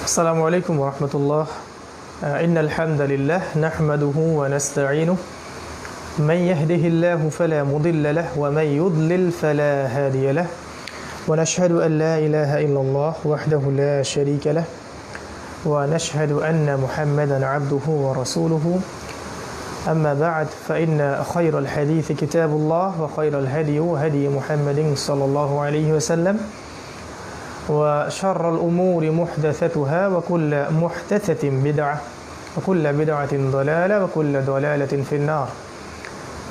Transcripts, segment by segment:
السلام عليكم ورحمة الله. إن الحمد لله نحمده ونستعينه. من يهده الله فلا مضل له ومن يضلل فلا هادي له. ونشهد أن لا إله إلا الله وحده لا شريك له. ونشهد أن محمدا عبده ورسوله. أما بعد فإن خير الحديث كتاب الله وخير الهدي هدي محمد صلى الله عليه وسلم. وشر الأمور محدثتها وكل محدثة بدعة وكل بدعة ضلالة وكل ضلالة في النار.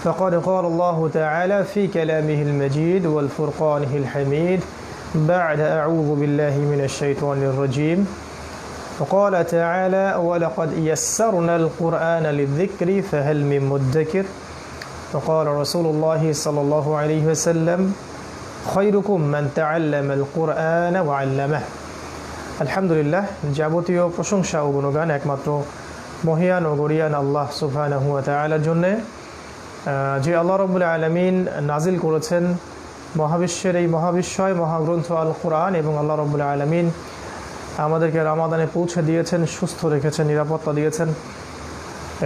فقد قال الله تعالى في كلامه المجيد والفرقانه الحميد بعد أعوذ بالله من الشيطان الرجيم. وقال تعالى ولقد يسرنا القرآن للذكر فهل من مدكر. وقال رسول الله صلى الله عليه وسلم খৈরুকুম মান তাআল্লামাল কুরআন ওয়া আল্লামাহ। আলহামদুলিল্লাহ, যাবতীয় প্রশংসা ও গুণগান একমাত্র মহিয়ান ও গরিয়ান আল্লাহ সুবহানাহু ওয়া তাআলার জন্যে, যে আল্লাহ রাব্বুল আলামিন নাজিল করেছেন মহাবিশ্বের এই মহাবিশ্বয় মহাগ্রন্থ আল কুরআন, এবং আল্লাহ রাব্বুল আলামিন আমাদেরকে রমাদানে পৌঁছে দিয়েছেন, সুস্থ রেখেছেন, নিরাপত্তা দিয়েছেন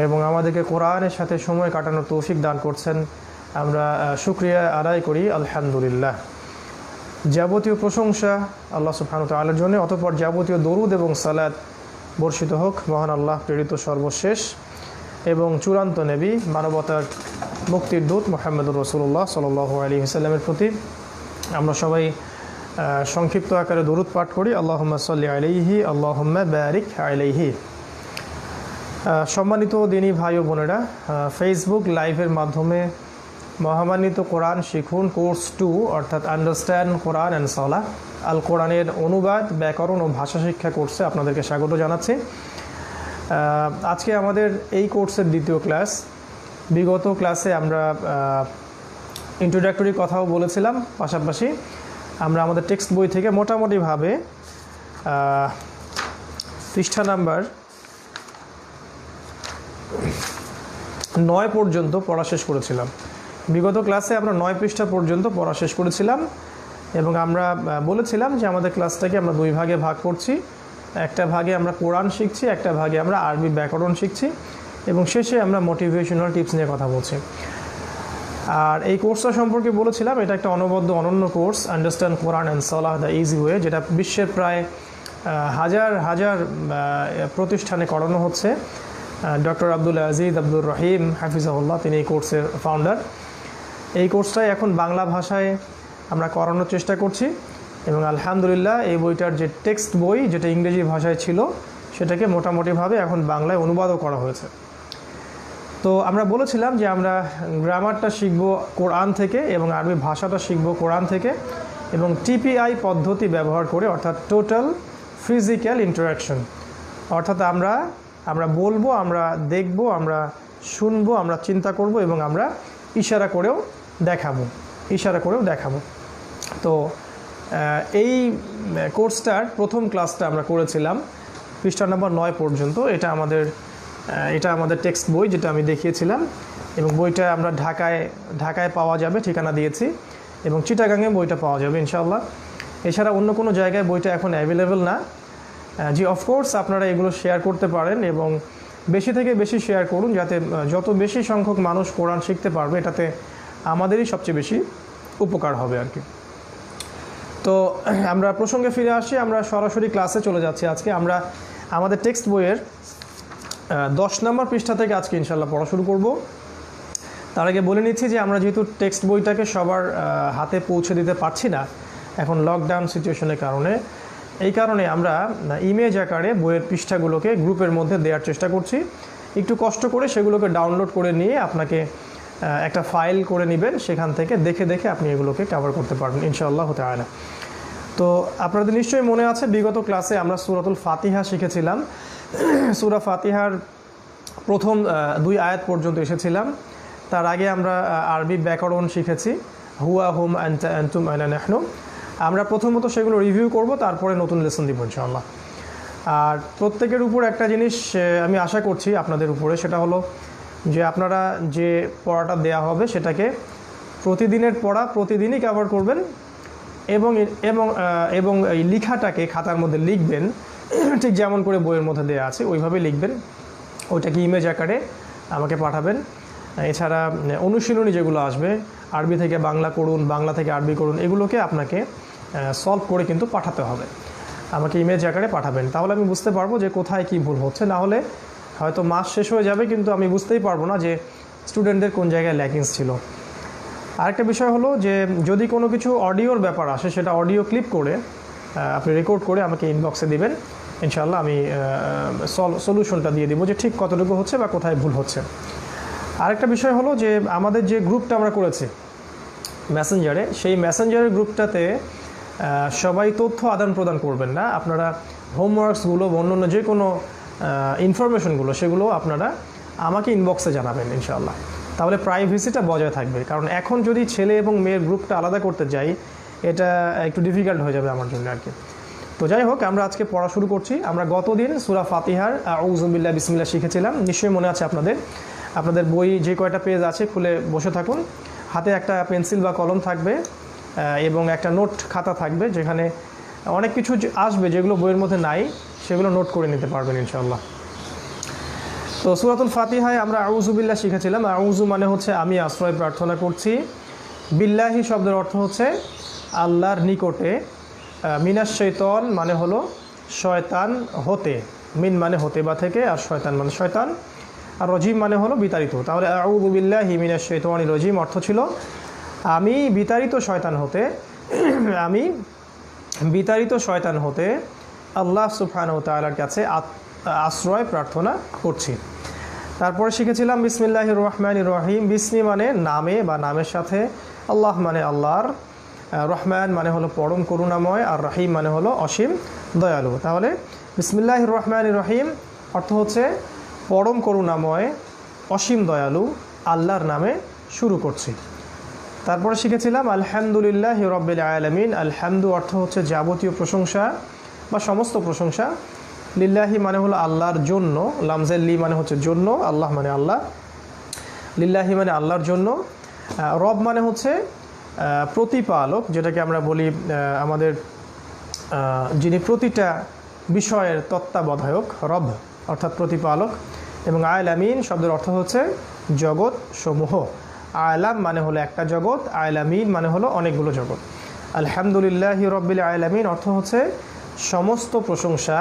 এবং আমাদেরকে কোরআনের সাথে সময় কাটানোর তৌফিক দান করছেন। আমরা শুকরিয়া আদায় করি আলহামদুলিল্লাহ। যাবতীয় প্রশংসা আল্লাহ সুবহানাহু ওয়া তাআলার জন্য, অতঃপর যাবতীয় দরুদ এবং সালাত বর্ষিত হোক মহান আল্লাহ প্রেরিত সর্বশেষ এবং চূড়ান্ত নবী মানবতার মুক্তির দূত মুহাম্মদুর রাসূলুল্লাহ সাল্লাল্লাহু আলাইহি ওয়াসাল্লামের প্রতি। আমরা সবাই সংক্ষিপ্ত আকারে দরুদ পাঠ করি, আল্লাহুম্মা সাল্লি আলাইহি আল্লাহুম্মা বারিক আলাইহি। সম্মানিত দিনী ভাই ও বোনেরা, ফেসবুক লাইভের মাধ্যমে মহামান্বিত কোরআন শিখুন কোর্স 2 অর্থাৎ আন্ডারস্ট্যান্ড কোরআন অ্যান্ড সালাহ আল কোরআনের অনুবাদ, ব্যাকরণ ও ভাষা শিক্ষা কোর্সে আপনাদেরকে স্বাগত জানাচ্ছি। আজকে আমাদের এই কোর্সের দ্বিতীয় ক্লাস। বিগত ক্লাসে আমরা ইন্ট্রোডাক্টরি কথাও বলেছিলাম, পাশাপাশি আমরা আমাদের টেক্সট বই থেকে মোটামুটিভাবে পৃষ্ঠা নাম্বার 9 পর্যন্ত পড়া শেষ করেছিলাম। বিগত ক্লাসে আমরা 9 পৃষ্ঠা পর্যন্ত পড়া শেষ করেছিলাম এবং আমরা বলেছিলাম যে আমাদের ক্লাসটাকে আমরা 2 ভাগে ভাগ করছি। একটা ভাগে আমরা কোরআন শিখছি, একটা ভাগে আমরা আরবি ব্যাকরণ শিখছি এবং শেষে আমরা মোটিভেশনাল টিপস নিয়ে কথা বলছি। আর এই কোর্সটা সম্পর্কে বলেছিলাম এটা একটা অনবদ্য অনন্য course, understand Quran and Salah the easy way, যেটা বিশ্বের প্রায় হাজার হাজার প্রতিষ্ঠানে করানো হচ্ছে। ডক্টর আব্দুল আজিজ আব্দুর রহিম হাফিজাহুল্লাহ, তিনি এই কোর্সের ফাউন্ডার। এই কোর্সটাই এখন বাংলা ভাষায় আমরা করানোর চেষ্টা করছি এবং আলহামদুলিল্লাহ এই বইটার যে টেক্সট বই, যেটা ইংরেজি ভাষায় ছিল, সেটাকে মোটামুটিভাবে এখন বাংলায় অনুবাদও করা হয়েছে। তো আমরা বলেছিলাম যে আমরা গ্রামারটা শিখব কোরআন থেকে এবং আরবি ভাষাটা শিখব কোরআন থেকে এবং টিপিআই পদ্ধতি ব্যবহার করে, অর্থাৎ টোটাল ফিজিক্যাল ইন্টারাকশন, অর্থাৎ আমরা বলবো, আমরা দেখব, আমরা শুনবো, আমরা চিন্তা করব এবং আমরা ইশারা করেও দেখাবো। তো এই কোর্সটার প্রথম ক্লাসটা আমরা করেছিলাম পৃষ্ঠা নাম্বার 9 পর্যন্ত। এটা আমাদের টেক্সট বই, যেটা আমি দেখিয়েছিলাম, এবং বইটা আমরা ঢাকায় পাওয়া যাবে, ঠিকানা দিয়েছি, এবং চিটাগাংয়ে বইটা পাওয়া যাবে ইনশাআল্লাহ। এছাড়া অন্য কোনো জায়গায় বইটা এখন অ্যাভেলেবেল না। জি, অফকোর্স আপনারা এগুলো শেয়ার করতে পারেন এবং বেশি থেকে বেশি শেয়ার করুন, যাতে যত বেশি সংখ্যক মানুষ কোরআন শিখতে পারবে, এটাতে আমাদেরই সবচেয়ে বেশি উপকার হবে আর কি। তো আমরা প্রসঙ্গে ফিরে আসি, আমরা সরাসরি ক্লাসে চলে যাচ্ছি। আজকে আমরা আমাদের টেক্সট বইয়ের 10 নম্বর পৃষ্ঠা থেকে আজকে ইনশাল্লাহ পড়া শুরু করব। তার আগে বলে নিচ্ছি যে আমরা যেহেতু টেক্সট বইটাকে সবার হাতে পৌঁছে দিতে পারছি না এখন লকডাউন সিচুয়েশনের কারণে, এই কারণে আমরা ইমেজ আকারে বইয়ের পৃষ্ঠাগুলোকে গ্রুপের মধ্যে দেওয়ার চেষ্টা করছি। একটু কষ্ট করে সেগুলোকে ডাউনলোড করে নিয়ে আপনাকে একটা ফাইল করে নেবেন, সেখান থেকে দেখে আপনি এগুলোকে কভার করতে পারবেন ইনশাআল্লাহ তাআলা। তো আপনাদের নিশ্চয়ই মনে আছে বিগত ক্লাসে আমরা সূরাতুল ফাতিহা শিখেছিলাম। সূরা ফাতিহার প্রথম 2 আয়াত পর্যন্ত এসেছিলাম। তার আগে আমরা আরবি ব্যাকরণ শিখেছি, হুয়া হুম আনতা আনতুম আনা নাহনু। আমরা প্রথমত সেগুলো রিভিউ করব, তারপরে নতুন লেসন দিব ইনশাআল্লাহ। আর প্রত্যেকের উপর একটা জিনিস আমি আশা করছি আপনাদের উপরে, সেটা হলো যে আপনারা যে পড়াটা দেয়া হবে সেটাকে প্রতিদিনের পড়া প্রতিদিনই কভার করবেন এবং এবং এবং এই লেখাটাকে খাতার মধ্যে লিখবেন ঠিক যেমন করে বইয়ের মধ্যে দেওয়া আছে ওইভাবে লিখবেন, ওইটাকে ইমেজ আকারে আমাকে পাঠাবেন। এছাড়া অনুশীলনী যেগুলো আসবে, আরবি থেকে বাংলা করুন, বাংলা থেকে আরবি করুন, এগুলোকে আপনাকে সলভ করে কিন্তু পাঠাতে হবে, আমাকে ইমেজ আকারে পাঠাবেন। তাহলে আমি বুঝতে পারবো যে কোথায় কি ভুল হচ্ছে। না হলে হয়তো মাস শেষ হয়ে যাবে কিন্তু আমি বুঝতেই পারবো না যে স্টুডেন্টদের কোন জায়গায় ল্যাকিংস ছিল। আরেকটা বিষয় হলো যে যদি কোনো কিছু অডিওর ব্যাপার আসে, সেটা অডিও ক্লিপ করে আপনি রেকর্ড করে আমাকে ইনবক্সে দিবেন, ইনশাআল্লাহ আমি সলিউশনটা দিয়ে দিব যে ঠিক কতটুকু হচ্ছে বা কোথায় ভুল হচ্ছে। আরেকটা বিষয় হলো যে আমাদের যে গ্রুপটা আমরা করেছি মেসেঞ্জারে, সেই মেসেঞ্জারের গ্রুপটাতে সবাই তথ্য আদান প্রদান করবেন না। আপনারা হোমওয়ার্কসগুলো বা অন্য যে কোনো ইনফরমেশনগুলো সেগুলো আপনারা আমাকে ইনবক্সে জানাবেন ইনশাআল্লাহ, তাহলে প্রাইভেসিটা বজায় থাকবে। কারণ এখন যদি ছেলে এবং মেয়ের গ্রুপটা আলাদা করতে যাই, এটা একটু ডিফিকাল্ট হয়ে যাবে আমার জন্য আর কি। তো যাই হোক, আমরা আজকে পড়া শুরু করছি। আমরা গতদিন সূরা ফাতিহার আউযু বিল্লাহি বিসমিল্লাহ শিখেছিলাম, নিশ্চয়ই মনে আছে আপনাদের। আপনাদের বই যে কয়টা পেজ আছে খুলে বসে থাকুন, হাতে একটা পেন্সিল বা কলম থাকবে এবং একটা নোট খাতা থাকবে, যেখানে অনেক কিছু আসবে যেগুলো বইয়ের মধ্যে নাই, সেগুলো নোট করে নিতে পারবেন ইনশাআল্লাহ। তো সূরাতুল ফাতিহায় আমরা আউযু বিল্লাহ শিখেছিলাম। আউযু মানে হচ্ছে আমি আশ্রয় প্রার্থনা করছি, বিল্লাহি শব্দের অর্থ হচ্ছে আল্লাহর নিকটে, মিনাশ শয়তান মানে হলো শয়তান হতে, মিন মানে হতে বা থেকে, আর শয়তান মানে শয়তান, আর রজিম মানে হলো বিতাড়িত। তাহলে আউযু বিল্লাহি মিনাশ শাইতানির রজিম অর্থ ছিল আমি বিতাড়িত শয়তান হতে, আমি বিতাড়িত শয়তান হতে আল্লাহ সুবহানাহু ওয়া তাআলার কাছে আশ্রয় প্রার্থনা করছি। তারপরে শিখেছিলাম বিসমিল্লাহির রহমানির রহিম। বিসমি মানে নামে বা নামের সাথে, আল্লাহ মানে আল্লাহর, রহমান মানে হলো পরম করুণাময়, আর রহিম মানে হলো অসীম দয়ালু। তাহলে বিসমিল্লাহির রহমানির রহিম অর্থ হচ্ছে পরম করুণাময়, অসীম দয়ালু আল্লাহর নামে শুরু করছি। তারপরে শিখেছিলাম আলহামদুলিল্লাহি রাব্বিল আলামিন। আলহামদু অর্থ হচ্ছে যাবতীয় প্রশংসা বা সমস্ত প্রশংসা, লিল্লাহি মানে হলো আল্লাহর জন্য, লামজের লি মানে হচ্ছে জন্য, আল্লাহ মানে আল্লাহ, লিল্লাহি মানে আল্লাহর জন্য। রব মানে হচ্ছে প্রতিপালক, যেটাকে আমরা বলি আমাদের যিনি প্রতিটা বিষয়ের তত্ত্বাবধায়ক, রব অর্থাৎ প্রতিপালক। এবং আলামিন শব্দের অর্থ হচ্ছে জগৎ সমূহ। আলাম মানে হলো একটা জগৎ, আলামিন মানে হলো অনেকগুলো জগৎ। আলহামদুলিল্লাহি রাব্বিল আলামিন অর্থ হচ্ছে সমস্ত প্রশংসা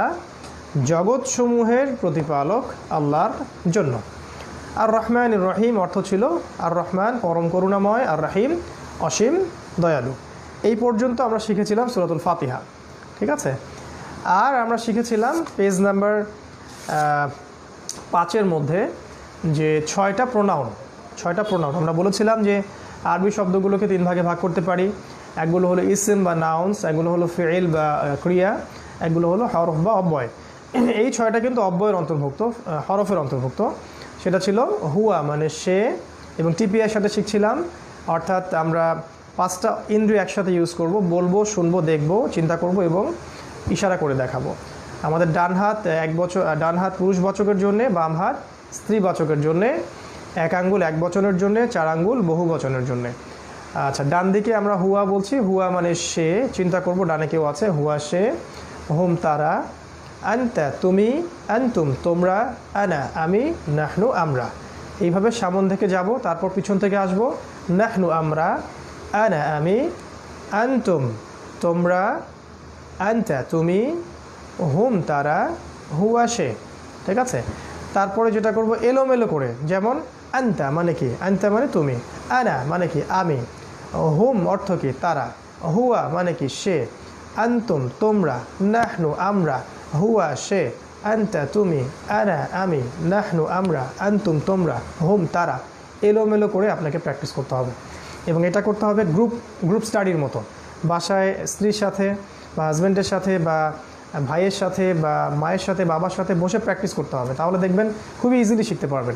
জগৎসমূহের প্রতিপালক আল্লাহর জন্য। আর রহমানির রহিম অর্থ ছিল আর রহমান পরম করুণাময়, আর রহিম অসীম দয়ালু। এই পর্যন্ত আমরা শিখেছিলাম সূরাতুল ফাতিহা, ঠিক আছে। আর আমরা শিখেছিলাম পেজ নাম্বার 5-এর মধ্যে যে 6টা প্রোনাউন আমরা বলেছিলাম যে আরবি শব্দগুলোকে 3 ভাগে ভাগ করতে পারি। একগুলো হলো ইসম বা নাউন্স, একগুলো হলো ফিইল বা ক্রিয়া, একগুলো হলো হরফ বা অব্যয়। এই 6টা কিন্তু অব্যয়ের অন্তর্ভুক্ত, হরফের অন্তর্ভুক্ত। সেটা ছিল হুয়া মানে সে, এবং টিপিআইয়ের সাথে শিখছিলাম, অর্থাৎ আমরা 5টা ইন্দ্রিয় একসাথে ইউজ করব, বলবো, শুনবো, দেখবো, চিন্তা করব এবং ইশারা করে দেখাবো। আমাদের ডান হাত পুরুষবাচকের জন্যে, বাম হাত স্ত্রীবাচকের জন্যে, 1 আঙ্গুল এক বচনের জন্যে, 4 আঙ্গুল বহু বচনের জন্যে। আচ্ছা, ডান দিকে আমরা হুয়া বলছি, হুয়া মানে সে, চিন্তা করব ডানে কেউ আছে, হুয়া সে, হুম তারা, আনতা তুমি, আনতুম তোমরা, আনা আমি, নাহনু আমরা। এইভাবে সামন থেকে যাব, তারপর পিছন থেকে আসব, নাহনু আমরা, আনা আমি, আনতুম তোমরা, আনতা তুমি, হুম তারা, হুয়া সে, ঠিক আছে। তারপরে যেটা করব এলোমেলো করে, যেমন আনতা মানে কি, আনতা মানে তুমি, আনা মানে কি আমি, হুম অর্থ কি তারা, হুয়া মানে কি সে, আনতুম তোমরা, নাহনু আমরা, হুয়া সে, আনতা তুমি, আনা আমি, নাহনু আমরা, আনতুম তোমরা, হুম তারা। এলোমেলো করে আপনাকে প্র্যাকটিস করতে হবে, এবং এটা করতে হবে গ্রুপ স্টাডির মতো। বাসায় স্ত্রীর সাথে বা হাজব্যান্ডের সাথে বা ভাইয়ের সাথে বা মায়ের সাথে বাবার সাথে বসে প্র্যাকটিস করতে হবে, তাহলে দেখবেন খুবই ইজিলি শিখতে পারবেন।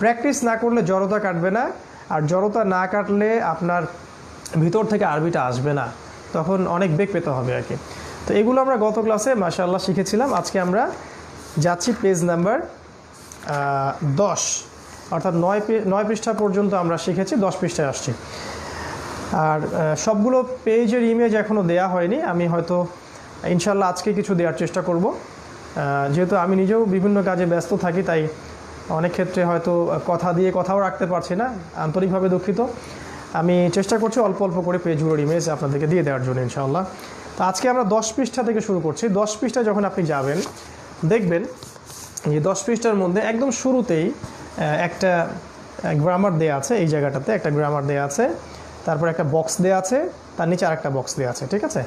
প্র্যাকটিস না করলে জড়তা কাটবে না, আর জড়তা না কাটলে আপনার ভিতর থেকে আরবিটা আসবে না, তখন অনেক বেগ পেতে হবে আর কি। তো এগুলো আমরা গত ক্লাসে মাশাআল্লাহ শিখেছিলাম। আজকে আমরা যাচ্ছি পেজ নাম্বার 10, অর্থাৎ 9 পৃষ্ঠা পর্যন্ত আমরা শিখেছি, 10 পৃষ্ঠায় আসছি। আর সবগুলো পেজের ইমেজ এখনও দেয়া হয়নি, আমি হয়তো ইনশাল্লাহ আজকে কিছু দেওয়ার চেষ্টা করব। যেহেতু আমি নিজেও বিভিন্ন কাজে ব্যস্ত থাকি, তাই অনেক ক্ষেত্রে হয়তো কথা দিয়ে কথাও রাখতে পারছি না, আন্তরিকভাবে দুঃখিত। আমি চেষ্টা করছি অল্প অল্প করে পেজগুলোর ইমেজ আপনাদেরকে দিয়ে দেওয়ার জন্য ইনশাআল্লাহ। তো আজকে আমরা 10 পৃষ্ঠা থেকে শুরু করছি। 10 পৃষ্ঠা যখন আপনি যাবেন, দেখবেন যে 10 পৃষ্ঠার মধ্যে একদম শুরুতেই একটা গ্রামার দেয়া আছে। এই জায়গাটাতে একটা গ্রামার দেয়া আছে, তারপর একটা বক্স দেয়া আছে, তার নিচে আরেকটা বক্স দেয়া আছে, ঠিক আছে?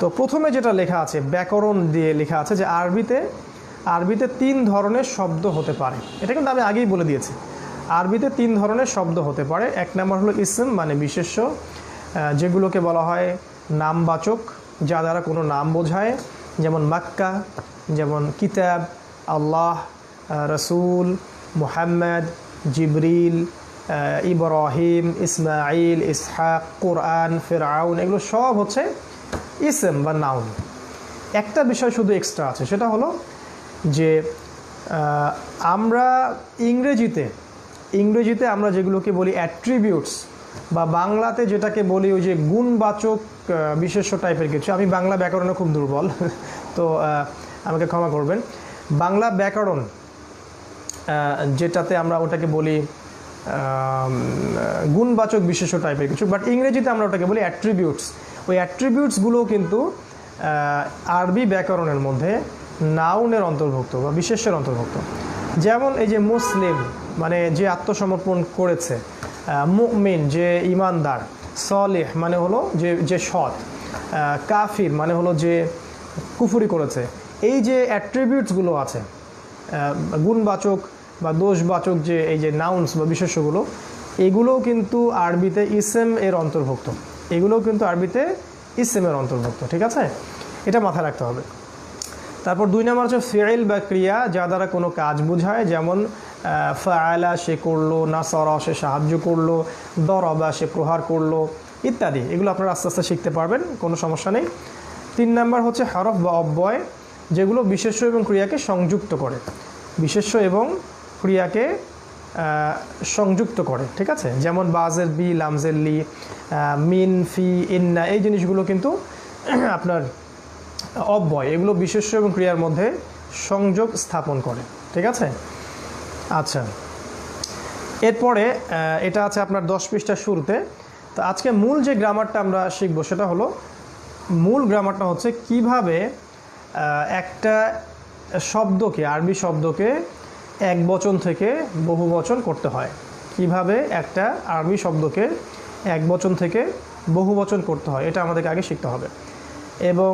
তো প্রথমে যেটা লেখা আছে, ব্যাকরণ দিয়ে লেখা আছে যে আরবিতে 3 ধরনের শব্দ হতে পারে। এটা কিন্তু আমি আগেই বলে দিয়েছি। আরবিতে 3 ধরনের শব্দ হতে পারে। এক নম্বর হলো ইসম, মানে বিশেষ্য, যেগুলোকে বলা হয় নামবাচক, যা দ্বারা কোনো নাম বোঝায়, যেমন মাক্কা, যেমন কিতাব, আল্লাহ, রসুল, মুহাম্মদ, জিবরিল, ইব্রাহিম, ইসমাইল, ইসহাক, কোরআন, ফিরআউন, এগুলো সব হচ্ছে ইসম বা নাউন। একটা বিষয় শুধু এক্সট্রা আছে, সেটা হলো যে আমরা ইংরেজিতে আমরা যেগুলোকে বলি অ্যাট্রিবিউটস, বা বাংলাতে যেটাকে বলি ওই যে গুণবাচক বিশেষ্য টাইপের কিছু। আমি বাংলা ব্যাকরণে খুব দুর্বল, তো আমাকে ক্ষমা করবেন। বাংলা ব্যাকরণ যেটাতে আমরা ওটাকে বলি গুণবাচক বিশেষ্য টাইপের কিছু, বাট ইংরেজিতে আমরা ওটাকে বলি অ্যাট্রিবিউটস। ওই অ্যাট্রিবিউটসগুলোও কিন্তু আরবি ব্যাকরণের মধ্যে নাউনের অন্তর্ভুক্ত বা বিশেষ্যের অন্তর্ভুক্ত। যেমন এই যে মুসলিম, মানে যে আত্মসমর্পণ করেছে, মুমিন, যে ইমানদার, সলিহ মানে হলো যে সৎ, কাফির মানে হলো যে কুফরি করেছে। এই যে অ্যাট্রিবিউটসগুলো আছে, গুণবাচক বা দোষবাচক, যে এই যে নাউন্স বা বিশেষ্যগুলো, এগুলোও কিন্তু আরবিতে ইসম এর অন্তর্ভুক্ত। এগুলোও কিন্তু আরবিতে ইসমের অন্তর্ভুক্ত, ঠিক আছে? এটা মাথায় রাখতে হবে। তারপর 2 নম্বর হচ্ছে ফিইল বা ক্রিয়া, যা দ্বারা কোনো কাজ বোঝায়, যেমন ফাআলা সে করলো, নাসরা সে সাহায্য করলো, দরবা সে প্রহার করলো, ইত্যাদি। এগুলো আপনারা আস্তে আস্তে শিখতে পারবেন, কোনো সমস্যা নেই। 3 নম্বর হচ্ছে হরফ বা অব্যয়, যেগুলো বিশেষ্য এবং ক্রিয়াকে সংযুক্ত করে, বিশেষ্য এবং ক্রিয়াকে সংযুক্ত করে, ঠিক আছে? যেমন বাজের বি, লামজের লি, মিন, ফি, ইন্না, এই জিনিসগুলো কিন্তু আপনার অব্যয়। এগুলো বিশেষ্য এবং ক্রিয়ার মধ্যে সংযোগ স্থাপন করে, ঠিক আছে? আচ্ছা, এরপরে এটা আছে আপনার 10 পৃষ্ঠার শুরুতে। তো আজকে মূল যে গ্রামারটা আমরা শিখবো, সেটা হলো, মূল গ্রামারটা হচ্ছে কিভাবে একটা শব্দকে, আরবি শব্দকে এক বচন থেকে বহু বচন করতে হয়। কিভাবে একটা আরবি শব্দকে এক বচন থেকে বহু বচন করতে হয়, এটা আমাদেরকে আগে শিখতে হবে। এবং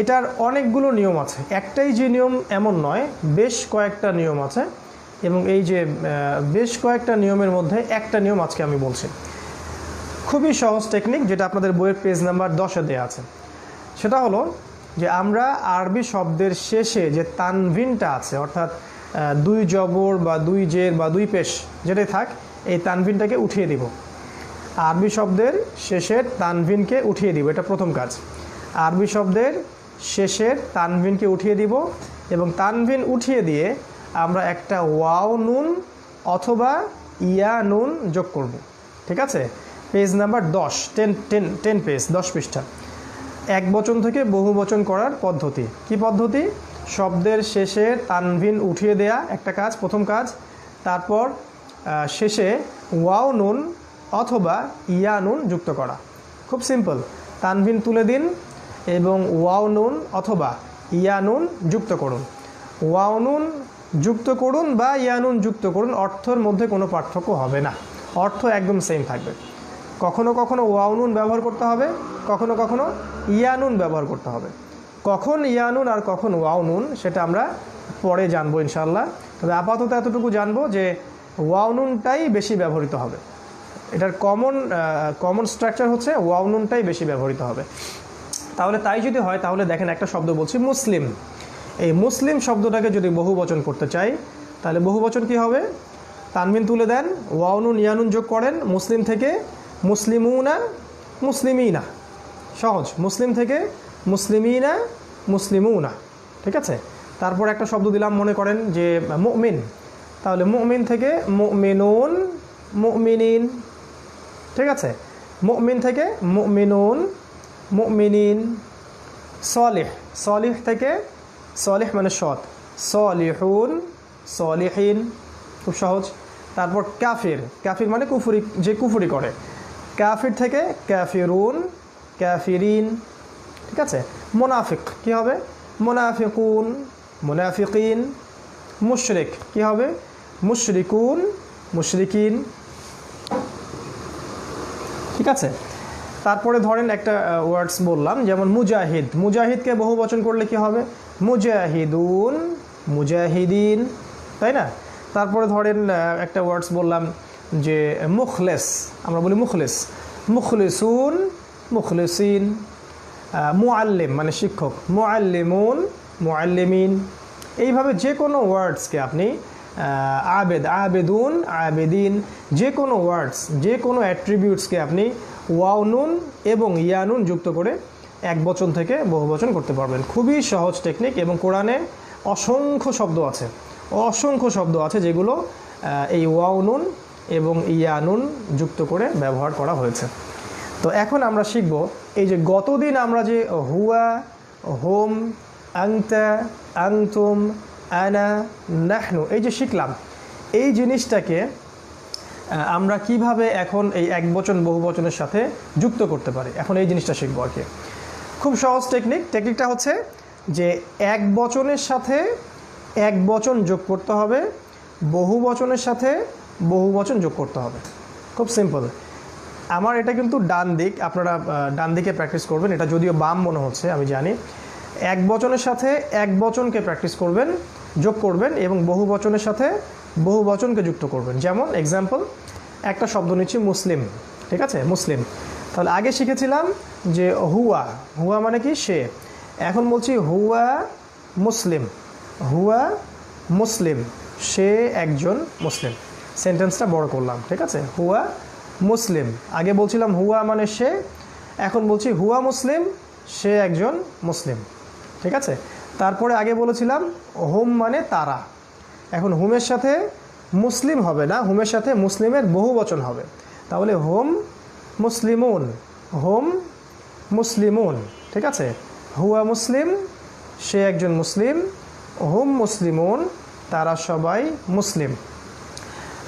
এটার অনেকগুলো নিয়ম আছে, একটাই যে নিয়ম এমন নয়, বেশ কয়েকটা নিয়ম আছে। এবং এই যে বেশ কয়েকটা নিয়মের মধ্যে একটা নিয়ম আজকে আমি বলছি। খুবই সহজ টেকনিক, যেটা আপনাদের বইয়ের পেজ নাম্বার 10-এ দেওয়া আছে। সেটা হলো যে আমরা আরবি শব্দের শেষে যে তানভিনটা আছে, অর্থাৎ 2 জবর বা 2 জের বা 2 পেশ যেটাই থাক, এই তানভিনটাকে উঠিয়ে দিব। আরবি শব্দের শেষের তানভিনকে উঠিয়ে দিব, এটা প্রথম কাজ। আরবি শব্দের শেষের তানভিনকে উঠিয়ে দিব, এবং তানভিন উঠিয়ে দিয়ে আমরা একটা ওয়াও নুন অথবা ইয়া নুন যোগ করব, ঠিক আছে? পেজ নাম্বার 10 পেজ, 10 পৃষ্ঠা। এক বচন থেকে বহু বচন করার পদ্ধতি। কি পদ্ধতি? শব্দের শেষের তানভিন উঠিয়ে দেয়া একটা কাজ, প্রথম কাজ। তারপর শেষে ওয়াও নুন অথবা ইয়া নুন যুক্ত করা। খুব সিম্পল। তানভিন তুলে দিন এবং ওয়াও নুন অথবা ইয়া নুন যুক্ত করুন। ওয়াও নুন যুক্ত করুন বা ইয়া নুন যুক্ত করুন, অর্থের মধ্যে কোনো পার্থক্য হবে না, অর্থ একদম সেম থাকবে। কখনো কখনো ওয়াও নুন ব্যবহার করতে হবে, কখনো কখনো ইয়া নুন ব্যবহার করতে হবে। কখন ইয়া নুন আর কখন ওয়াও নুন সেটা আমরা পরে জানবো ইনশাআল্লাহ। তবে আপাতত এতটুকু জানবো যে ওয়াও নুনটাই বেশি ব্যবহৃত হবে। এটার কমন স্ট্রাকচার হচ্ছে ওয়াও নুনটাই বেশি ব্যবহৃত হবে। তাহলে তাই যদি হয়, তাহলে দেখেন একটা শব্দ বলছি, মুসলিম। এই মুসলিম শব্দটাকে যদি বহু বচন করতে চাই, তাহলে বহু বচন কী হবে? তানভিন তুলে দেন, ওয়াও নুন ইয়া নুন যোগ করেন, মুসলিম থেকে মুসলিমুনা, মুসলিমিনা। সহজ। মুসলিম থেকে মুসলিমিনা, মুসলিমুনা, ঠিক আছে? তারপর একটা শব্দ দিলাম, মনে করেন যে মুমিন, তাহলে মুমিন থেকে মুমিনুন, মুমিনিন, ঠিক আছে? মুমিন থেকে মুমিনুন, মুমিনিন। সলিহ, সলিহ থেকে সলিহ মানে সৎ, সলিহুন সলিহিন, খুব সহজ। তারপর কাফির, কাফির মানে কুফরি, যে কুফরি করে, কাফির থেকে কাফিরুন কাফিরিন, ঠিক আছে। মুনাফিক কি হবে? মুনাফিকুন মুনাফিকিন। মুশরিক কি হবে? মুশরিকুন মুশরিকিন, ঠিক আছে। তারপরে ধরেন একটা ওয়ার্ডস বললাম, যেমন মুজাহিদ, মুজাহিদকে বহু বচন করলে কি হবে? মুজাহিদুন মুজাহিদিন, তাই না? তারপরে ধরেন একটা ওয়ার্ডস বললাম যে মুখলেস, আমরা বলি মুখলেস, মুখলিসুন মুখলিসিন। মুআল্লিম মানে শিক্ষক, মুআল্লিমুন মুআল্লিমিন। এইভাবে যে কোনো ওয়ার্ডসকে আপনি আবেদ আবেদুন আবেদিন, যে কোনো ওয়ার্ডস, যে কোনো অ্যাট্রিবিউটসকে আপনি ওয়াও নুন এবং ইয়ানুন যুক্ত করে এক বচন থেকে বহু বচন করতে পারবেন। খুবই সহজ টেকনিক, এবং কোরআনে অসংখ্য শব্দ আছে, অসংখ্য শব্দ আছে যেগুলো এই ওয়াও নুন এবং ইয়ানুন যুক্ত করে ব্যবহার করা হয়েছে। তো এখন আমরা শিখব এই যে গতদিন আমরা যে হুয়া, হোম, আংতা, আংতুম, আনা, নাহনু এই যে শিখলাম, এই জিনিসটাকে আমরা কিভাবে এখন এই এক বচন বহু বচনের সাথে যুক্ত করতে পারি, এখন এই জিনিসটা শিখবো আর কি। খুব সহজ টেকনিক। টেকনিকটা হচ্ছে যে এক বচনের সাথে এক বচন যোগ করতে হবে, বহু বচনের সাথে বহু বচন যোগ করতে হবে। খুব সিম্পল। আমার এটা কিন্তু ডান দিক, আপনারা ডান দিকে প্র্যাকটিস করবেন। এটা যদিও বাম মনে হচ্ছে, আমি জানি। এক বচনের সাথে এক বচনকে প্র্যাকটিস করবেন, যোগ করবেন, এবং বহু বচনের সাথে বহু বচনকে যুক্ত করবেন। যেমন এক্সাম্পল, একটা শব্দ নিচ্ছি মুসলিম, ঠিক আছে, মুসলিম। তাহলে আগে শিখেছিলাম যে হুয়া, হুয়া মানে কি? সে। এখন বলছি হুয়া মুসলিম, হুয়া মুসলিম, সে একজন মুসলিম। সেন্টেন্সটা বড় করলাম, ঠিক আছে। হুয়া মুসলিম, আগে বলছিলাম হুয়া মানে সে, এখন বলছি হুয়া মুসলিম, সে একজন মুসলিম, ঠিক আছে। তারপরে আগে বলেছিলাম হোম মানে তারা, এখন হুমের সাথে মুসলিম হবে না, হুমের সাথে মুসলিমের বহু বচন হবে। তাহলে হোম মুসলিমুন, হোম মুসলিমুন, ঠিক আছে। হুয়া মুসলিম, সে একজন মুসলিম, হোম মুসলিমুন, তারা সবাই মুসলিম।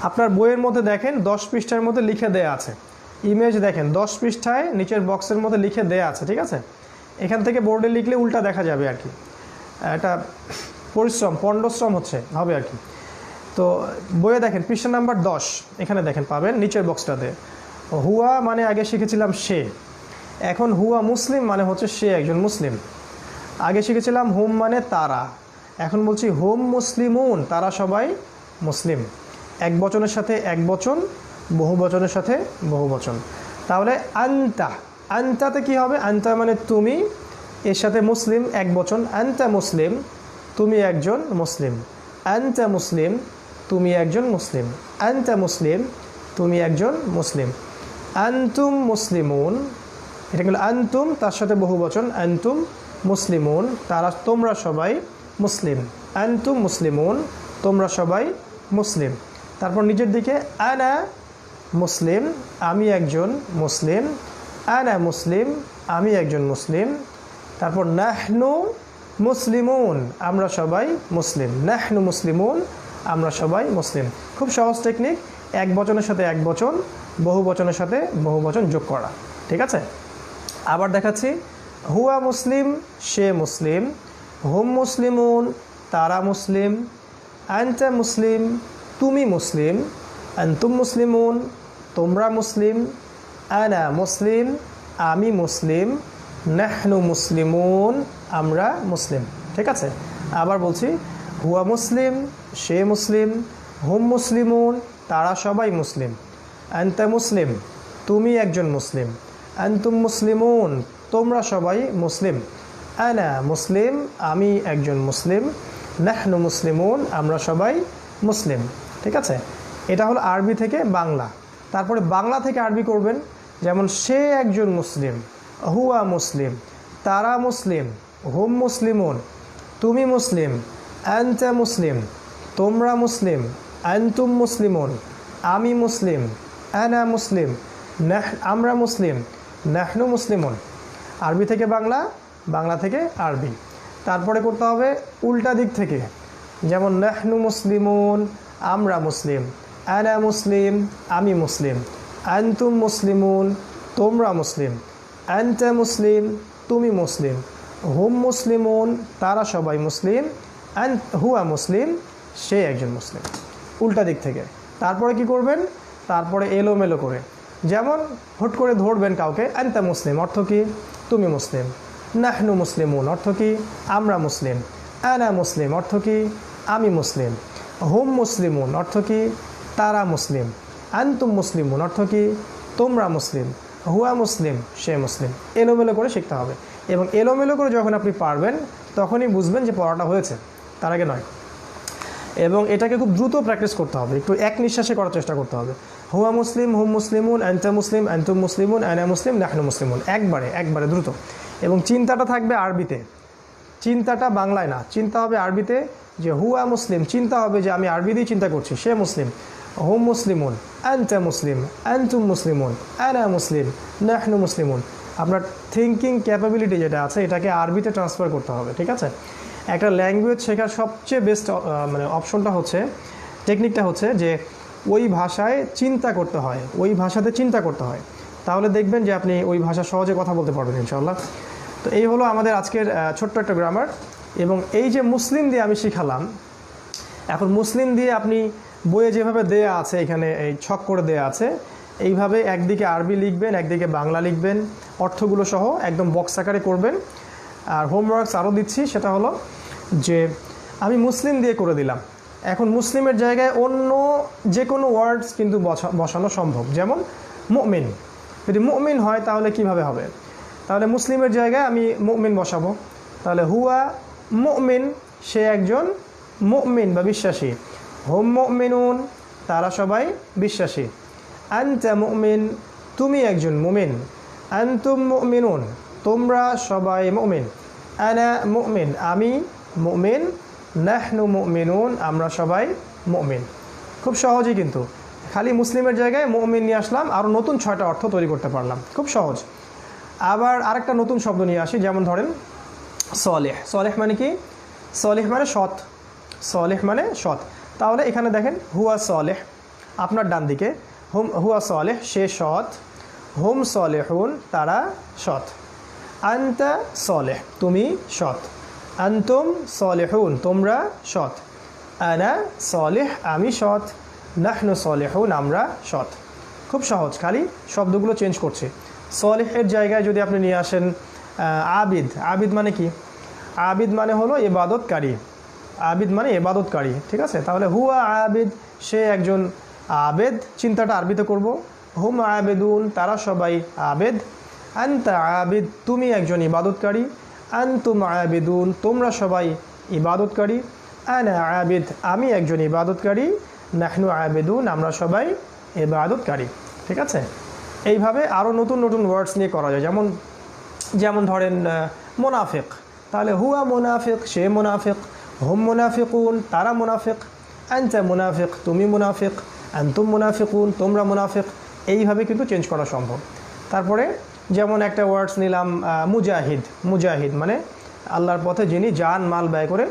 আপনার বইয়ের মধ্যে দেখেন 10 পৃষ্ঠার মধ্যে লিখে দেয়া আছে, ইমেজ দেখেন 10 পৃষ্ঠায় নিচের বক্সের মধ্যে লিখে দেয়া আছে, ঠিক আছে। এখান থেকে বোর্ডে লিখলে উল্টা দেখা যাবে আর কি, এটা পরিশ্রম পণ্ডশ্রম হবে আর কি। তো বইয়ে দেখেন পৃষ্ঠা নাম্বার 10, এখানে দেখেন পাবেন নিচের বক্সটাতে। হুয়া মানে আগে শিখেছিলাম সে, এখন হুয়া মুসলিম মানে হচ্ছে সে একজন মুসলিম। আগে শিখেছিলাম হোম মানে তারা, এখন বলছি হোম মুসলিমুন, তারা সবাই মুসলিম। এক বচনের সাথে এক বচন, বহু বচনের সাথে বহু বচন। তাহলে আন্তা, আন্তাতে কি হবে? আন্তা মানে তুমি, এর সাথে মুসলিম এক বচন, আন্তা মুসলিম, তুমি একজন মুসলিম। আন্তা মুসলিম, তুমি একজন মুসলিম। আন্তা মুসলিম, তুমি একজন মুসলিম। আন্তুম মুসলিমুন, এটা কিন্তু আন্তুম, তার সাথে বহু বচন, আন্তুম মুসলিমুন, তারা তোমরা সবাই মুসলিম। আন্তুম মুসলিমুন, তোমরা সবাই মুসলিম। তারপর নিজের দিকে আনা মুসলিম, আমি একজন মুসলিম। আনা মুসলিম, আমি একজন মুসলিম। তারপর নাহনু মুসলিমুন, আমরা সবাই মুসলিম। নাহনু মুসলিমুন, আমরা সবাই মুসলিম। খুব সহজ টেকনিক, এক বচনের সাথে এক বচন, বহু বচনের সাথে বহু বচন যোগ করা, ঠিক আছে। আবার দেখাচ্ছি, হুয়া মুসলিম, সে মুসলিম। হুম মুসলিমুন, তারা মুসলিম। আনতা মুসলিম, তুমি মুসলিম। আনতুম মুসলিমুন, তোমরা মুসলিম। আনা মুসলিম, আমি মুসলিম। নাহনু মুসলিমুন, আমরা মুসলিম, ঠিক আছে। আবার বলছি, হুয়া মুসলিম, সে মুসলিম। হুম মুসলিমুন, তারা সবাই মুসলিম। আনতা মুসলিম, তুমি একজন মুসলিম। আনতুম মুসলিমুন, তোমরা সবাই মুসলিম। আনা মুসলিম, আমি একজন মুসলিম। নাহনু মুসলিমুন, আমরা সবাই মুসলিম, ঠিক আছে। এটা হলো আরবি থেকে বাংলা। তারপরে বাংলা থেকে আরবি করবেন, যেমন সে একজন মুসলিম, হুয়া মুসলিম, তারা মুসলিম। হুম মুসলিমুন, তুমি মুসলিম। আনতা মুসলিম, তোমরা মুসলিম। আনতুম মুসলিমুন, আমি মুসলিম। আনা মুসলিম, আমরা মুসলিম। নাহনু মুসলিমুন। আরবি থেকে বাংলা, বাংলা থেকে আরবি। তারপরে করতে হবে উল্টা দিক থেকে, যেমন নাহনু মুসলিমুন, আমরা মুসলিম, আনা মুসলিম, আমি মুসলিম, আনতুম মুসলিমুন, তোমরা মুসলিম, আনতা মুসলিম, তুমি মুসলিম, হুম মুসলিমুন, তারা সবাই মুসলিম, হুয়া মুসলিম, সে একজন মুসলিম। উল্টা দিক থেকে। তারপরে কি করবেন? তারপরে এলোমেলো করে, যেমন হুট করে ধরবেন কাউকে, আনতা মুসলিম অর্থ কি? তুমি মুসলিম। নাহনু মুসলিমুন অর্থ কি? আমরা মুসলিম। আনা মুসলিম অর্থ কি? আমি মুসলিম। হুম মুসলিমুন অর্থ কি? তারা মুসলিম। আনতুম মুসলিমুন অর্থ কি? তোমরা মুসলিম। হুয়া মুসলিম, সে মুসলিম। এলোমেলো করে শিখতে হবে, এবং এলোমেলো করে যখন আপনি পারবেন তখনই বুঝবেন যে পড়াটা হয়েছে, তার আগে নয়। এবং এটাকে খুব দ্রুত প্র্যাকটিস করতে হবে, একটু এক নিঃশ্বাসে করার চেষ্টা করতে হবে। হুয়া মুসলিম, হুম মুসলিমুন, আনতা মুসলিম, আনতুম মুসলিমুন, আনা মুসলিম, নাহনু মুসলিমুন, একবারে দ্রুত। এবং চিন্তাটা থাকবে আরবিতে, চিন্তাটা বাংলায় না, চিন্তা হবে আরবিতে। যে হুয়া মুসলিম, চিন্তা হবে যে আমি আরবি দিয়ে চিন্তা করছি, সে মুসলিম। হুম মুসলিমুন, আনতা মুসলিম, আনতুম মুসলিমুন, আনা মুসলিম, নাহনু মুসলিমুন। আপনার থিঙ্কিং ক্যাপাবিলিটি যেটা আছে এটাকে আরবিতে ট্রান্সফার করতে হবে, ঠিক আছে? একটা ল্যাঙ্গুয়েজ শেখার সবচেয়ে বেস্ট মানে অপশনটা হচ্ছে, টেকনিকটা হচ্ছে যে ওই ভাষায় চিন্তা করতে হয়, ওই ভাষাতে চিন্তা করতে হয়, তাহলে দেখবেন যে আপনি ওই ভাষা সহজে কথা বলতে পারবেন ইনশাআল্লাহ। তো এই হলো আমাদের আজকের ছোট্ট একটা গ্রামার। এবং এই যে মুসলিম দিয়ে আমি শিখালাম, এখন মুসলিম দিয়ে আপনি বইয়ে যেভাবে দেয়া আছে, এখানে এই ছক করে দেয়া আছে, এইভাবে একদিকে আরবি লিখবেন, একদিকে বাংলা লিখবেন, অর্থগুলো সহ একদম বক্স আকারে করবেন। আর হোমওয়ার্কস আরও দিচ্ছি, সেটা হলো যে আমি মুসলিম দিয়ে করে দিলাম, এখন মুসলিমের জায়গায় অন্য যে কোনো ওয়ার্ডস কিন্তু বসানো সম্ভব। যেমন মুমিন, যদি মুমিন হয় তাহলে কিভাবে হবে? তাহলে মুসলিমের জায়গায় আমি মুমিন বসাবো, তাহলে হুয়া মুমিন, সে একজন মুমিন বা বিশ্বাসী। হুম মুমিনুন, তারা সবাই বিশ্বাসী। আনতা মুমিন, তুমি একজন মুমিন। আনতুম মুমিনুন, তোমরা সবাই মুমিন। আনা মুমিন, আমি মুমিন। নাহনু মুমিনুন, আমরা সবাই মুমিন। খুব সহজই, কিন্তু খালি মুসলিমের জায়গায় মুমিন নিয়ে আসলাম, আরও নতুন 6টা অর্থ তৈরি করতে পারলাম, খুব সহজ। আবার আরেকটা নতুন শব্দ নিয়ে আসি, যেমন ধরেন সলেহ। সলেহ মানে কি? সলেহ মানে সৎ, সলেহ মানে সৎ। তাহলে এখানে দেখেন হুয়া সলেহ, আপনার ডান দিকে হুয়া সলেহ, সে সৎ। হুম সলেহুন, তারা সৎ। আনতা সলেহ, তুমি সৎ। আনতুম সলেহুন, তোমরা সৎ। আনা সলেহ, আমি সৎ। নাহনু সলেহুন, আমরা সৎ। খুব সহজ, খালি শব্দগুলো চেঞ্জ করছি। সলেহের জায়গায় যদি আপনি নিয়ে আসেন আবিদ। আবিদ মানে কি? আবিদ মানে হলো ইবাদতকারী, আবিদ মানে ইবাদতকারী, ঠিক আছে? তাহলে হুয়া আবিদ, সে একজন আবেদ, চিন্তাটা আরবিতে করব। হুম আবেদুন, তারা সবাই আবেদ। আনতা আবিদ, তুমি একজন ইবাদতকারী। আনতুম আবেদুন, তোমরা সবাই ইবাদতকারী। আনা আবিদ, আমি একজন ইবাদতকারী। নাহনু আবেদুন, আমরা সবাই ইবাদতকারী, ঠিক আছে? এইভাবে আরও নতুন নতুন ওয়ার্ডস নিয়ে করা যায়। যেমন ধরেন মুনাফিক, তাহলে হুয়া মুনাফিক, সে মুনাফিক। হুম মুনাফিকুন, তারা মুনাফিক। আনতা মুনাফিক, তুমি মুনাফিক। আনতুম মুনাফিকুন, তোমরা মুনাফিক। এইভাবে কিন্তু চেঞ্জ করা সম্ভব। তারপরে যেমন একটা ওয়ার্ডস নিলাম মুজাহিদ। মুজাহিদ মানে আল্লাহর পথে যিনি জান মাল ব্যয় করে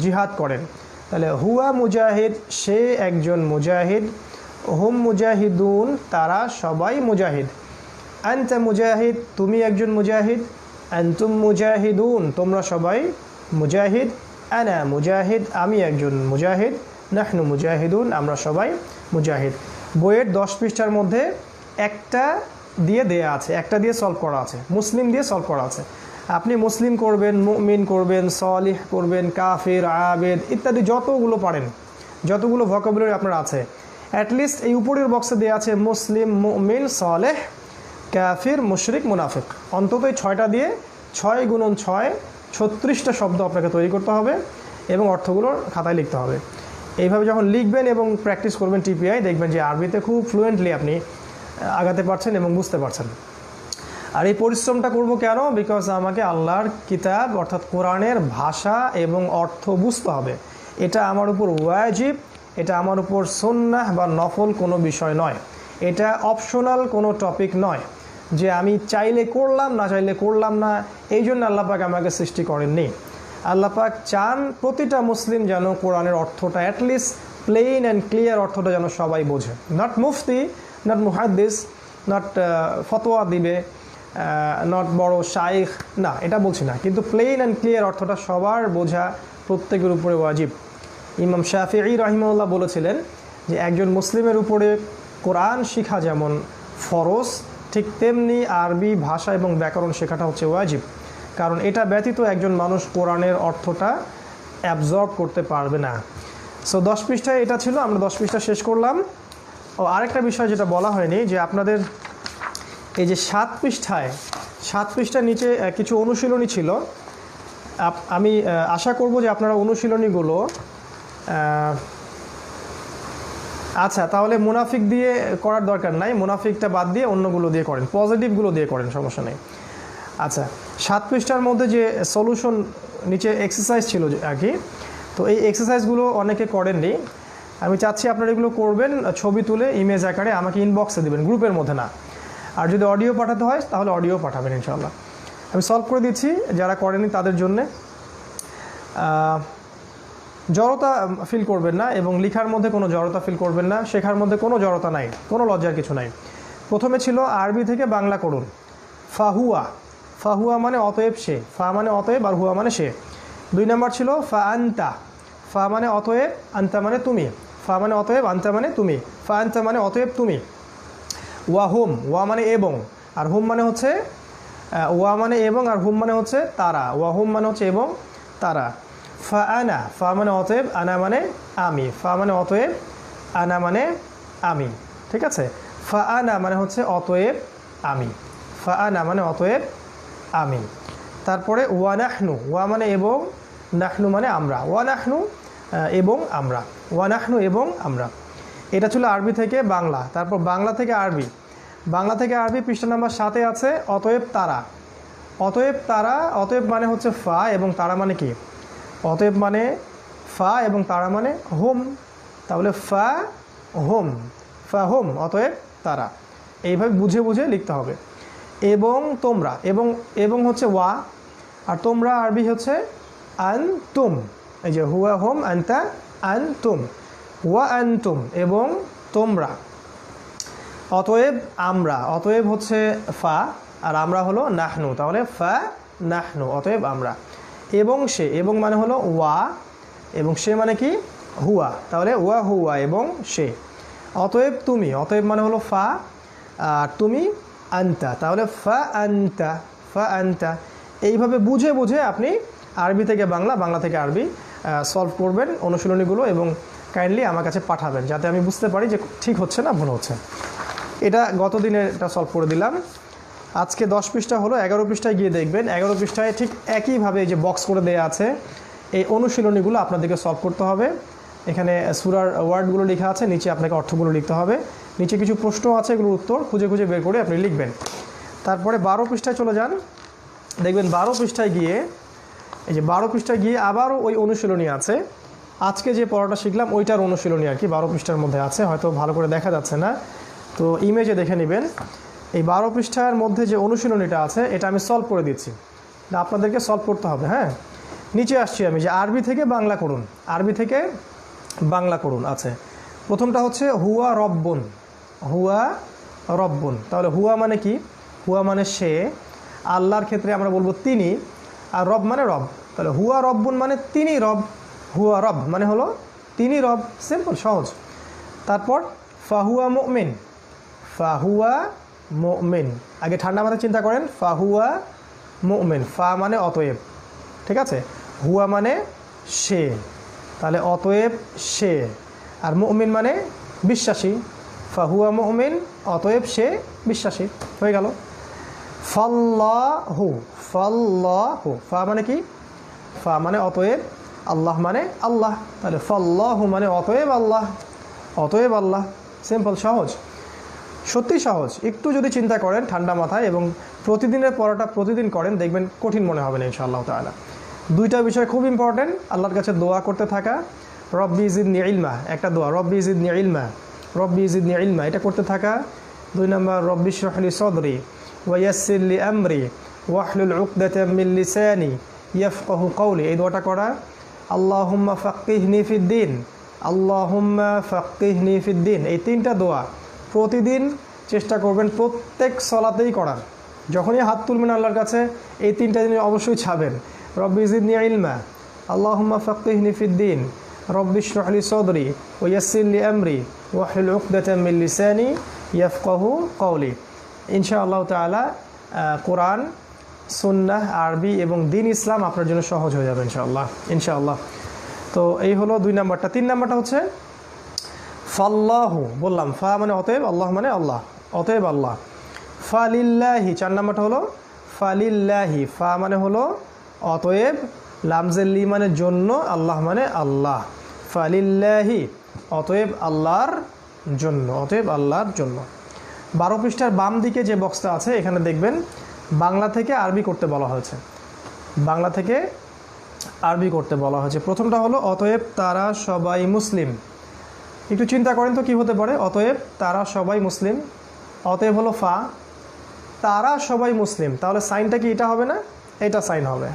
জিহাদ করেন। তাহলে হুয়া মুজাহিদ, সে একজন মুজাহিদ। হুম মুজাহিদুন, তারা সবাই মুজাহিদ। আনতা মুজাহিদ, তুমি একজন মুজাহিদ। আনতুম মুজাহিদুন, তোমরা সবাই মুজাহিদ। আনা মুজাহিদ, আমি একজন মুজাহিদ। নাহনু মুজাহিদুন, আমরা সবাই মুজাহিদ। বইয়ের 10 পৃষ্ঠার মধ্যে একটা দিয়ে দেয়া আছে, একটা দিয়ে সলভ করা আছে, মুসলিম দিয়ে সলভ করা আছে। আপনি মুসলিম করবেন, মুমিন করবেন, সলিহ করবেন, কাফির, আবেদ ইত্যাদি যতগুলো পারেন, যতগুলো ভোকাবুলারি আপনার আছে, অ্যাটলিস্ট এই উপরের বক্সে দেওয়া আছে মুসলিম, মুমিন, সলেহ, কাফির, মুশরিক, মুনাফিক। অন্তত এই 6টা দিয়ে 6 × 6 36টা শব্দ আপনাকে তৈরি করতে হবে এবং অর্থগুলো খাতায় লিখতে হবে। এইভাবে যখন লিখবেন এবং প্র্যাকটিস করবেন টিপিআই, দেখবেন যে আরবিতে খুব ফ্লুয়েন্টলি আপনি আগাতে পারছেন এবং বুঝতে পারছেন। আর এই পরিশ্রমটা করব কেন? বিকজ আমাকে আল্লাহর কিতাব অর্থাৎ কোরআনের ভাষা এবং অর্থ বুঝতে হবে। এটা আমার উপর ওয়াজিব, এটা আমার উপর সুন্নাহ বা নফল কোনো বিষয় নয়, এটা অপশনাল কোনো টপিক নয় যে আমি চাইলে করলাম, না চাইলে করলাম না, এই জন্য আল্লাহ পাক আমাকে সৃষ্টি করেননি। আল্লাহ পাক চান প্রতিটা মুসলিম যেন কোরআনের অর্থটা অ্যাটলিস্ট প্লেন অ্যান্ড ক্লিয়ার অর্থটা যেন সবাই বোঝে। নট মুফতি, নট মুহাদ্দিস, নট ফতোয়া দিবে, নট বড় শাইখ, না এটা বলছি না, কিন্তু প্লেন অ্যান্ড ক্লিয়ার অর্থটা সবার বোঝা প্রত্যেকের উপরে ওয়াজিব। ইমাম শাফিঈ রাহিমাহুল্লাহ বলেছিলেন যে একজন মুসলিমের উপরে কোরআন শিখা যেমন ফরজ, ঠিক তেমনি আরবি ভাষা এবং ব্যাকরণ শেখাটা হচ্ছে ওয়াজিব। কারণ এটা ব্যতীত একজন মানুষ কোরআনের অর্থটা অ্যাবজর্ব করতে পারবে না। সো 10 পৃষ্ঠায় এটা ছিল, আমরা 10 পৃষ্ঠা শেষ করলাম। ও আরেকটা বিষয় যেটা বলা হয়নি, যে আপনাদের এই যে 7 পৃষ্ঠার নিচে কিছু অনুশীলনী ছিল। আমি আশা করব যে আপনারা অনুশীলনীগুলো, আচ্ছা তাহলে মুনাফিক দিয়ে করার দরকার নাই, মুনাফিকটা বাদ দিয়ে অন্যগুলো দিয়ে করেন, পজিটিভগুলো দিয়ে করেন, সমস্যা নেই। আচ্ছা 7 পৃষ্ঠার মধ্যে যে সলিউশন নিচে এক্সারসাইজ ছিল আর কি, তো এই এক্সারসাইজগুলো অনেকে করেননি। আমি চাচ্ছি আপনারা এগুলো করবেন, ছবি তুলে ইমেজ আকারে আমাকে ইনবক্সে দেবেন, গ্রুপের মধ্যে না। আর যদি অডিও পাঠাতে হয় তাহলে অডিও পাঠাবেন ইনশাল্লাহ। আমি সলভ করে দিচ্ছি যারা করেনি তাদের জন্যে। জড়তা ফিল করবেন না এবং লেখার মধ্যে কোনো জড়তা ফিল করবেন না, শেখার মধ্যে কোনো জড়তা নাই, কোনো লজ্জার কিছু নাই। প্রথমে ছিল আরবি থেকে বাংলা করুন। ফাহুয়া, ফাহুয়া মানে অতএব সে, ফা মানে অতএব আর হুয়া মানে সে। 2 নম্বর ছিল ফা আন্তা, ফা মানে অতএব, আন্তা মানে তুমি, ফা মানে অতএব, আন্তা মানে তুমি, ফা আন্তা মানে অতএব তুমি। ওয়া হুম, ওয়া মানে এবং, আর হুম মানে হচ্ছে, ওয়া মানে এবং আর হুম মানে হচ্ছে তারা, ওয়া হুম মানে হচ্ছে এবং তারা। ফা আনা, ফা মানে অতএব, আনা মানে আমি, ফা মানে অতএব, আনা মানে আমি, ঠিক আছে। ফা আনা মানে হচ্ছে অতএব আমি, ফা আনা মানে অতএব আমি। তারপরে ওয়া নাহনু, ওয়া মানে এবং, নাহনু মানে আমরা, ওয়া নাহনু এবং আমরা, ওয়া নাহনু এবং আমরা। এটা ছিল আরবি থেকে বাংলা। তারপর বাংলা থেকে আরবি, বাংলা থেকে আরবি পৃষ্ঠা নাম্বার 7-এ আছে অতএব তারা। অতএব তারা, অতএব মানে হচ্ছে ফা এবং তারা মানে কি, অতএব মানে ফা এবং তারা মানে হোম, তাহলে ফা হোম, ফা হোম অতএব তারা। এইভাবে বুঝে বুঝে লিখতে হবে। এবং তোমরা, এবং এবং হচ্ছে ওয়া, আর তোমরা আরবি হচ্ছে আনতুম। এই যে হুয়া হোম, আনতা আনতুম, ওয়া আনতুম এবং তোমরা। অতএব আমরা, অতএব হচ্ছে ফা আর আমরা হলো নাহনু, তাহলে ফা নাহনু অতএব আমরা। এবং সে, এবং মানে হলো ওয়া এবং সে মানে কি হুয়া, তাহলে ওয়া হুয়া এবং সে। অতএব তুমি, অতএব মানে হলো ফা আর তুমি আন্তা, তাহলে ফা আন্তা, ফা আন্তা। এইভাবে বুঝে বুঝে আপনি আরবি থেকে বাংলা, বাংলা থেকে আরবি সলভ করবেন অনুশীলনীগুলো এবং কাইন্ডলি আমার কাছে পাঠাবেন, যাতে আমি বুঝতে পারি যে ঠিক হচ্ছে না ভুল হচ্ছে। এটা গত দিনের এটা সলভ করে দিলাম। আজকে 10 পৃষ্ঠা হলো, 11 পৃষ্ঠায় গিয়ে দেখবেন 11 পৃষ্ঠায় ঠিক একইভাবে যে বক্স করে দেওয়া আছে এই অনুশীলনীগুলো আপনাদেরকে সলভ করতে হবে। এখানে সূরার ওয়ার্ডগুলো লেখা আছে, নিচে আপনাকে অর্থগুলো লিখতে হবে, নিচে কিছু প্রশ্ন আছে, এগুলোর উত্তর খুঁজে খুঁজে বের করে আপনি লিখবেন। তারপরে 12 পৃষ্ঠায় চলে যান, দেখবেন 12 পৃষ্ঠায় গিয়ে, এই যে 12 পৃষ্ঠায় গিয়ে আবারও ওই অনুশীলনী আছে। আজকে যে পড়াটা শিখলাম ওইটার অনুশীলনী আর কি 12 পৃষ্ঠার মধ্যে আছে, হয়তো ভালো করে দেখা যাচ্ছে না, তো ইমেজে দেখে নেবেন। এই 12 পৃষ্ঠার মধ্যে যে অনুশীলনীটা আছে এটা আমি সলভ করে দিচ্ছি, আপনাদেরকে সলভ করতে হবে। হ্যাঁ, নিচে আসছি আমি, যে আরবি থেকে বাংলা করুন, আরবি থেকে বাংলা করুন আছে। প্রথমটা হচ্ছে হুয়া রব্বুন, হুয়া রব্বুন, তাহলে হুয়া মানে কি, হুয়া মানে সে, আল্লাহর ক্ষেত্রে আমরা বলবো তিনি, আর রব মানে রব, তাহলে হুয়া রব্বুন মানে তিনি রব, হুয়া রব মানে হলো তিনি রব, সিম্পল সহজ। তারপর ফাহুয়া মুমিন, ফাহুয়া মুমিন, আগে ঠান্ডা মাথায় চিন্তা করেন, ফাহুয়া মুমিন, ফা মানে অতএব, ঠিক আছে, হুয়া মানে সে, তাহলে অতএব সে, আর মুমিন মানে বিশ্বাসী, ফাহুয়া মুমিন অতএব সে বিশ্বাসী, হয়ে গেল। ফাল্লাহু, ফাল্লাহু, ফা মানে কি, ফা মানে অতএব, আল্লাহ মানে আল্লাহ, তাহলে ফাল্লাহু মানে অতএব আল্লাহ, অতএব আল্লাহ, সিম্পল সহজ, সত্যি সহজ। একটু যদি চিন্তা করেন ঠান্ডা মাথায় এবং প্রতিদিনের পড়াটা প্রতিদিন করেন, দেখবেন কঠিন মনে হবে না ইনশাআল্লাহ তাআলা। দুইটা বিষয় খুব ইম্পর্টেন্ট, আল্লাহর কাছে দোয়া করতে থাকা, রব্বি জিদনি ইলমা, একটা দোয়া, রব্বি জিদনি ইলমা, রব্বি জিদনি ইলমা, এটা করতে থাকা। 2 নম্বর রব্বি ইশরাহ লি সাদরি ওয়া ইয়াসসির লি আমরি ওয়াহলুল উকদাতাম মিন লিসানি ইয়াফকাহু কওলি, এই দোয়াটা করা। আল্লাহুম্মা ফাক্কিহনি ফিদ্দিন, আল্লাহুম্মা ফাক্কিহনি ফিদ্দিন, এই 3টা দোয়া প্রতিদিন চেষ্টা করবেন প্রত্যেক সলাতেই করার। যখনই হাত তুলবেন আল্লাহর কাছে এই 3টা জিনিস অবশ্যই ছাবেন। রব্বি জিদনি ইলমা, আল্লাহুম্মা ফাক্কিহনি ফিদ্দিন, রব্বি ইশরাহ লি সাদরি ওয়া ইয়াসসির লি আমরি ওয়াহলুল উকদাতাম মিন লিসানি ইয়াফকাহু কওলি। ইনশাআল্লাহ তাআলা কোরআন, সুন্নাহ, আরবি এবং দ্বীন ইসলাম আপনার জন্য সহজ হয়ে যাবে ইনশাআল্লাহ, ইনশাআল্লাহ। তো এই হলো 2 নাম্বারটা। 3 নাম্বারটা হচ্ছে ফাল্লাহু, বললাম ফা মানে অতএব, আল্লাহ মানে আল্লাহ, অতএব আল্লাহ। ফালিল্লাহি, 4 নাম্বারটা হলো ফালিল্লাহি, ফা মানে হলো অতএব, লামজেল্লি মানে জন্য, আল্লাহ মানে আল্লাহ। ফালিল্লাহি, অতএব আল্লাহর জন্য, অতএব আল্লাহর জন্য। 12 পৃষ্ঠার বাম দিকে যে বক্সটা আছে এখানে দেখবেন বাংলা থেকে আরবি করতে বলা হয়েছে, বাংলা থেকে আরবি করতে বলা হয়েছে। প্রথমটা হলো অতএব তারা সবাই মুসলিম। একটু চিন্তা করেন তো কী হতে পারে, অতএব তারা সবাই মুসলিম, অতএব হলো ফা, তারা সবাই মুসলিম, তাহলে সাইনটা কি এটা হবে না? এটা সাইন হবে।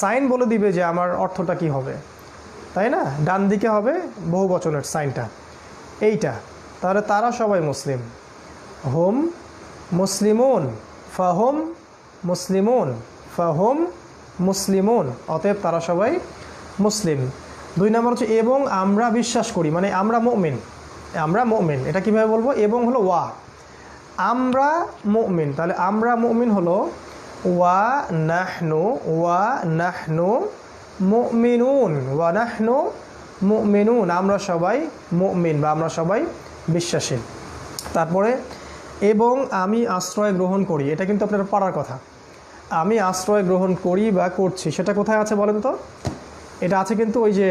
সাইন বলে দিবে যে আমার অর্থটা কি হবে, তাই না? ডান দিকে হবে বহু বচনের সাইনটা এইটা, তাহলে তারা সবাই মুসলিম। হোম মুসলিমুন, ফাহুম মুসলিমুন, ফাহুম মুসলিমুন, অতএব তারা সবাই মুসলিম। 2 নম্বর হচ্ছে এবং আমরা বিশ্বাস করি, মানে আমরা মুমিন, আমরা মুমিন। এটা কীভাবে বলবো? এবং হলো ওয়া, আমরা মুমিন, তাহলে আমরা মুমিন হলো ওয়া নাহনু, ওয়া নাহনু মুমিনুন, ওয়া নাহনু মুমিনুন, আমরা সবাই মুমিন বা আমরা সবাই বিশ্বাসী। তারপরে এবং আমি আশ্রয় গ্রহণ করি, এটা কিন্তু আপনার পড়ার কথা। আমি আশ্রয় গ্রহণ করি বা করছি, সেটা কোথায় আছে বলেন তো? এটা আছে কিন্তু ওই যে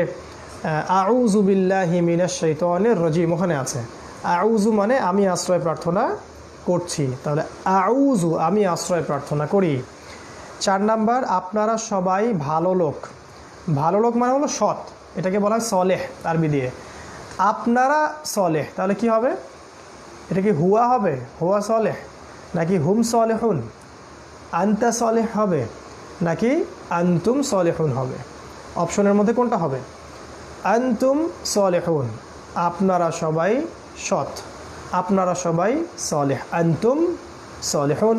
আউযু বিল্লাহি মিনাশ শাইতানির রাজিম, ওখানে আছে। আউযু মানে আমি আশ্রয় প্রার্থনা করছি, তাহলে আউযু আমি আশ্রয় প্রার্থনা করি। 4 নাম্বার আপনারা সবাই ভালো লোক, ভালো লোক মানে হলো সৎ, এটাকে বলা হয় সলেহ আরবি দিয়ে। আপনারা সলেহ, তাহলে কি হবে? এটা কি হুয়া হবে, হুয়া সলেহ, নাকি হুম সলেহুন, আনতা সলেহ হবে, নাকি আনতুম সলেহুন হবে? অপশনের মধ্যে কোনটা হবে? আনতুম সলেহুন, আপনারা সবাই সৎ, আপনারা সবাই সলেহ, আনতুম সলেহুন।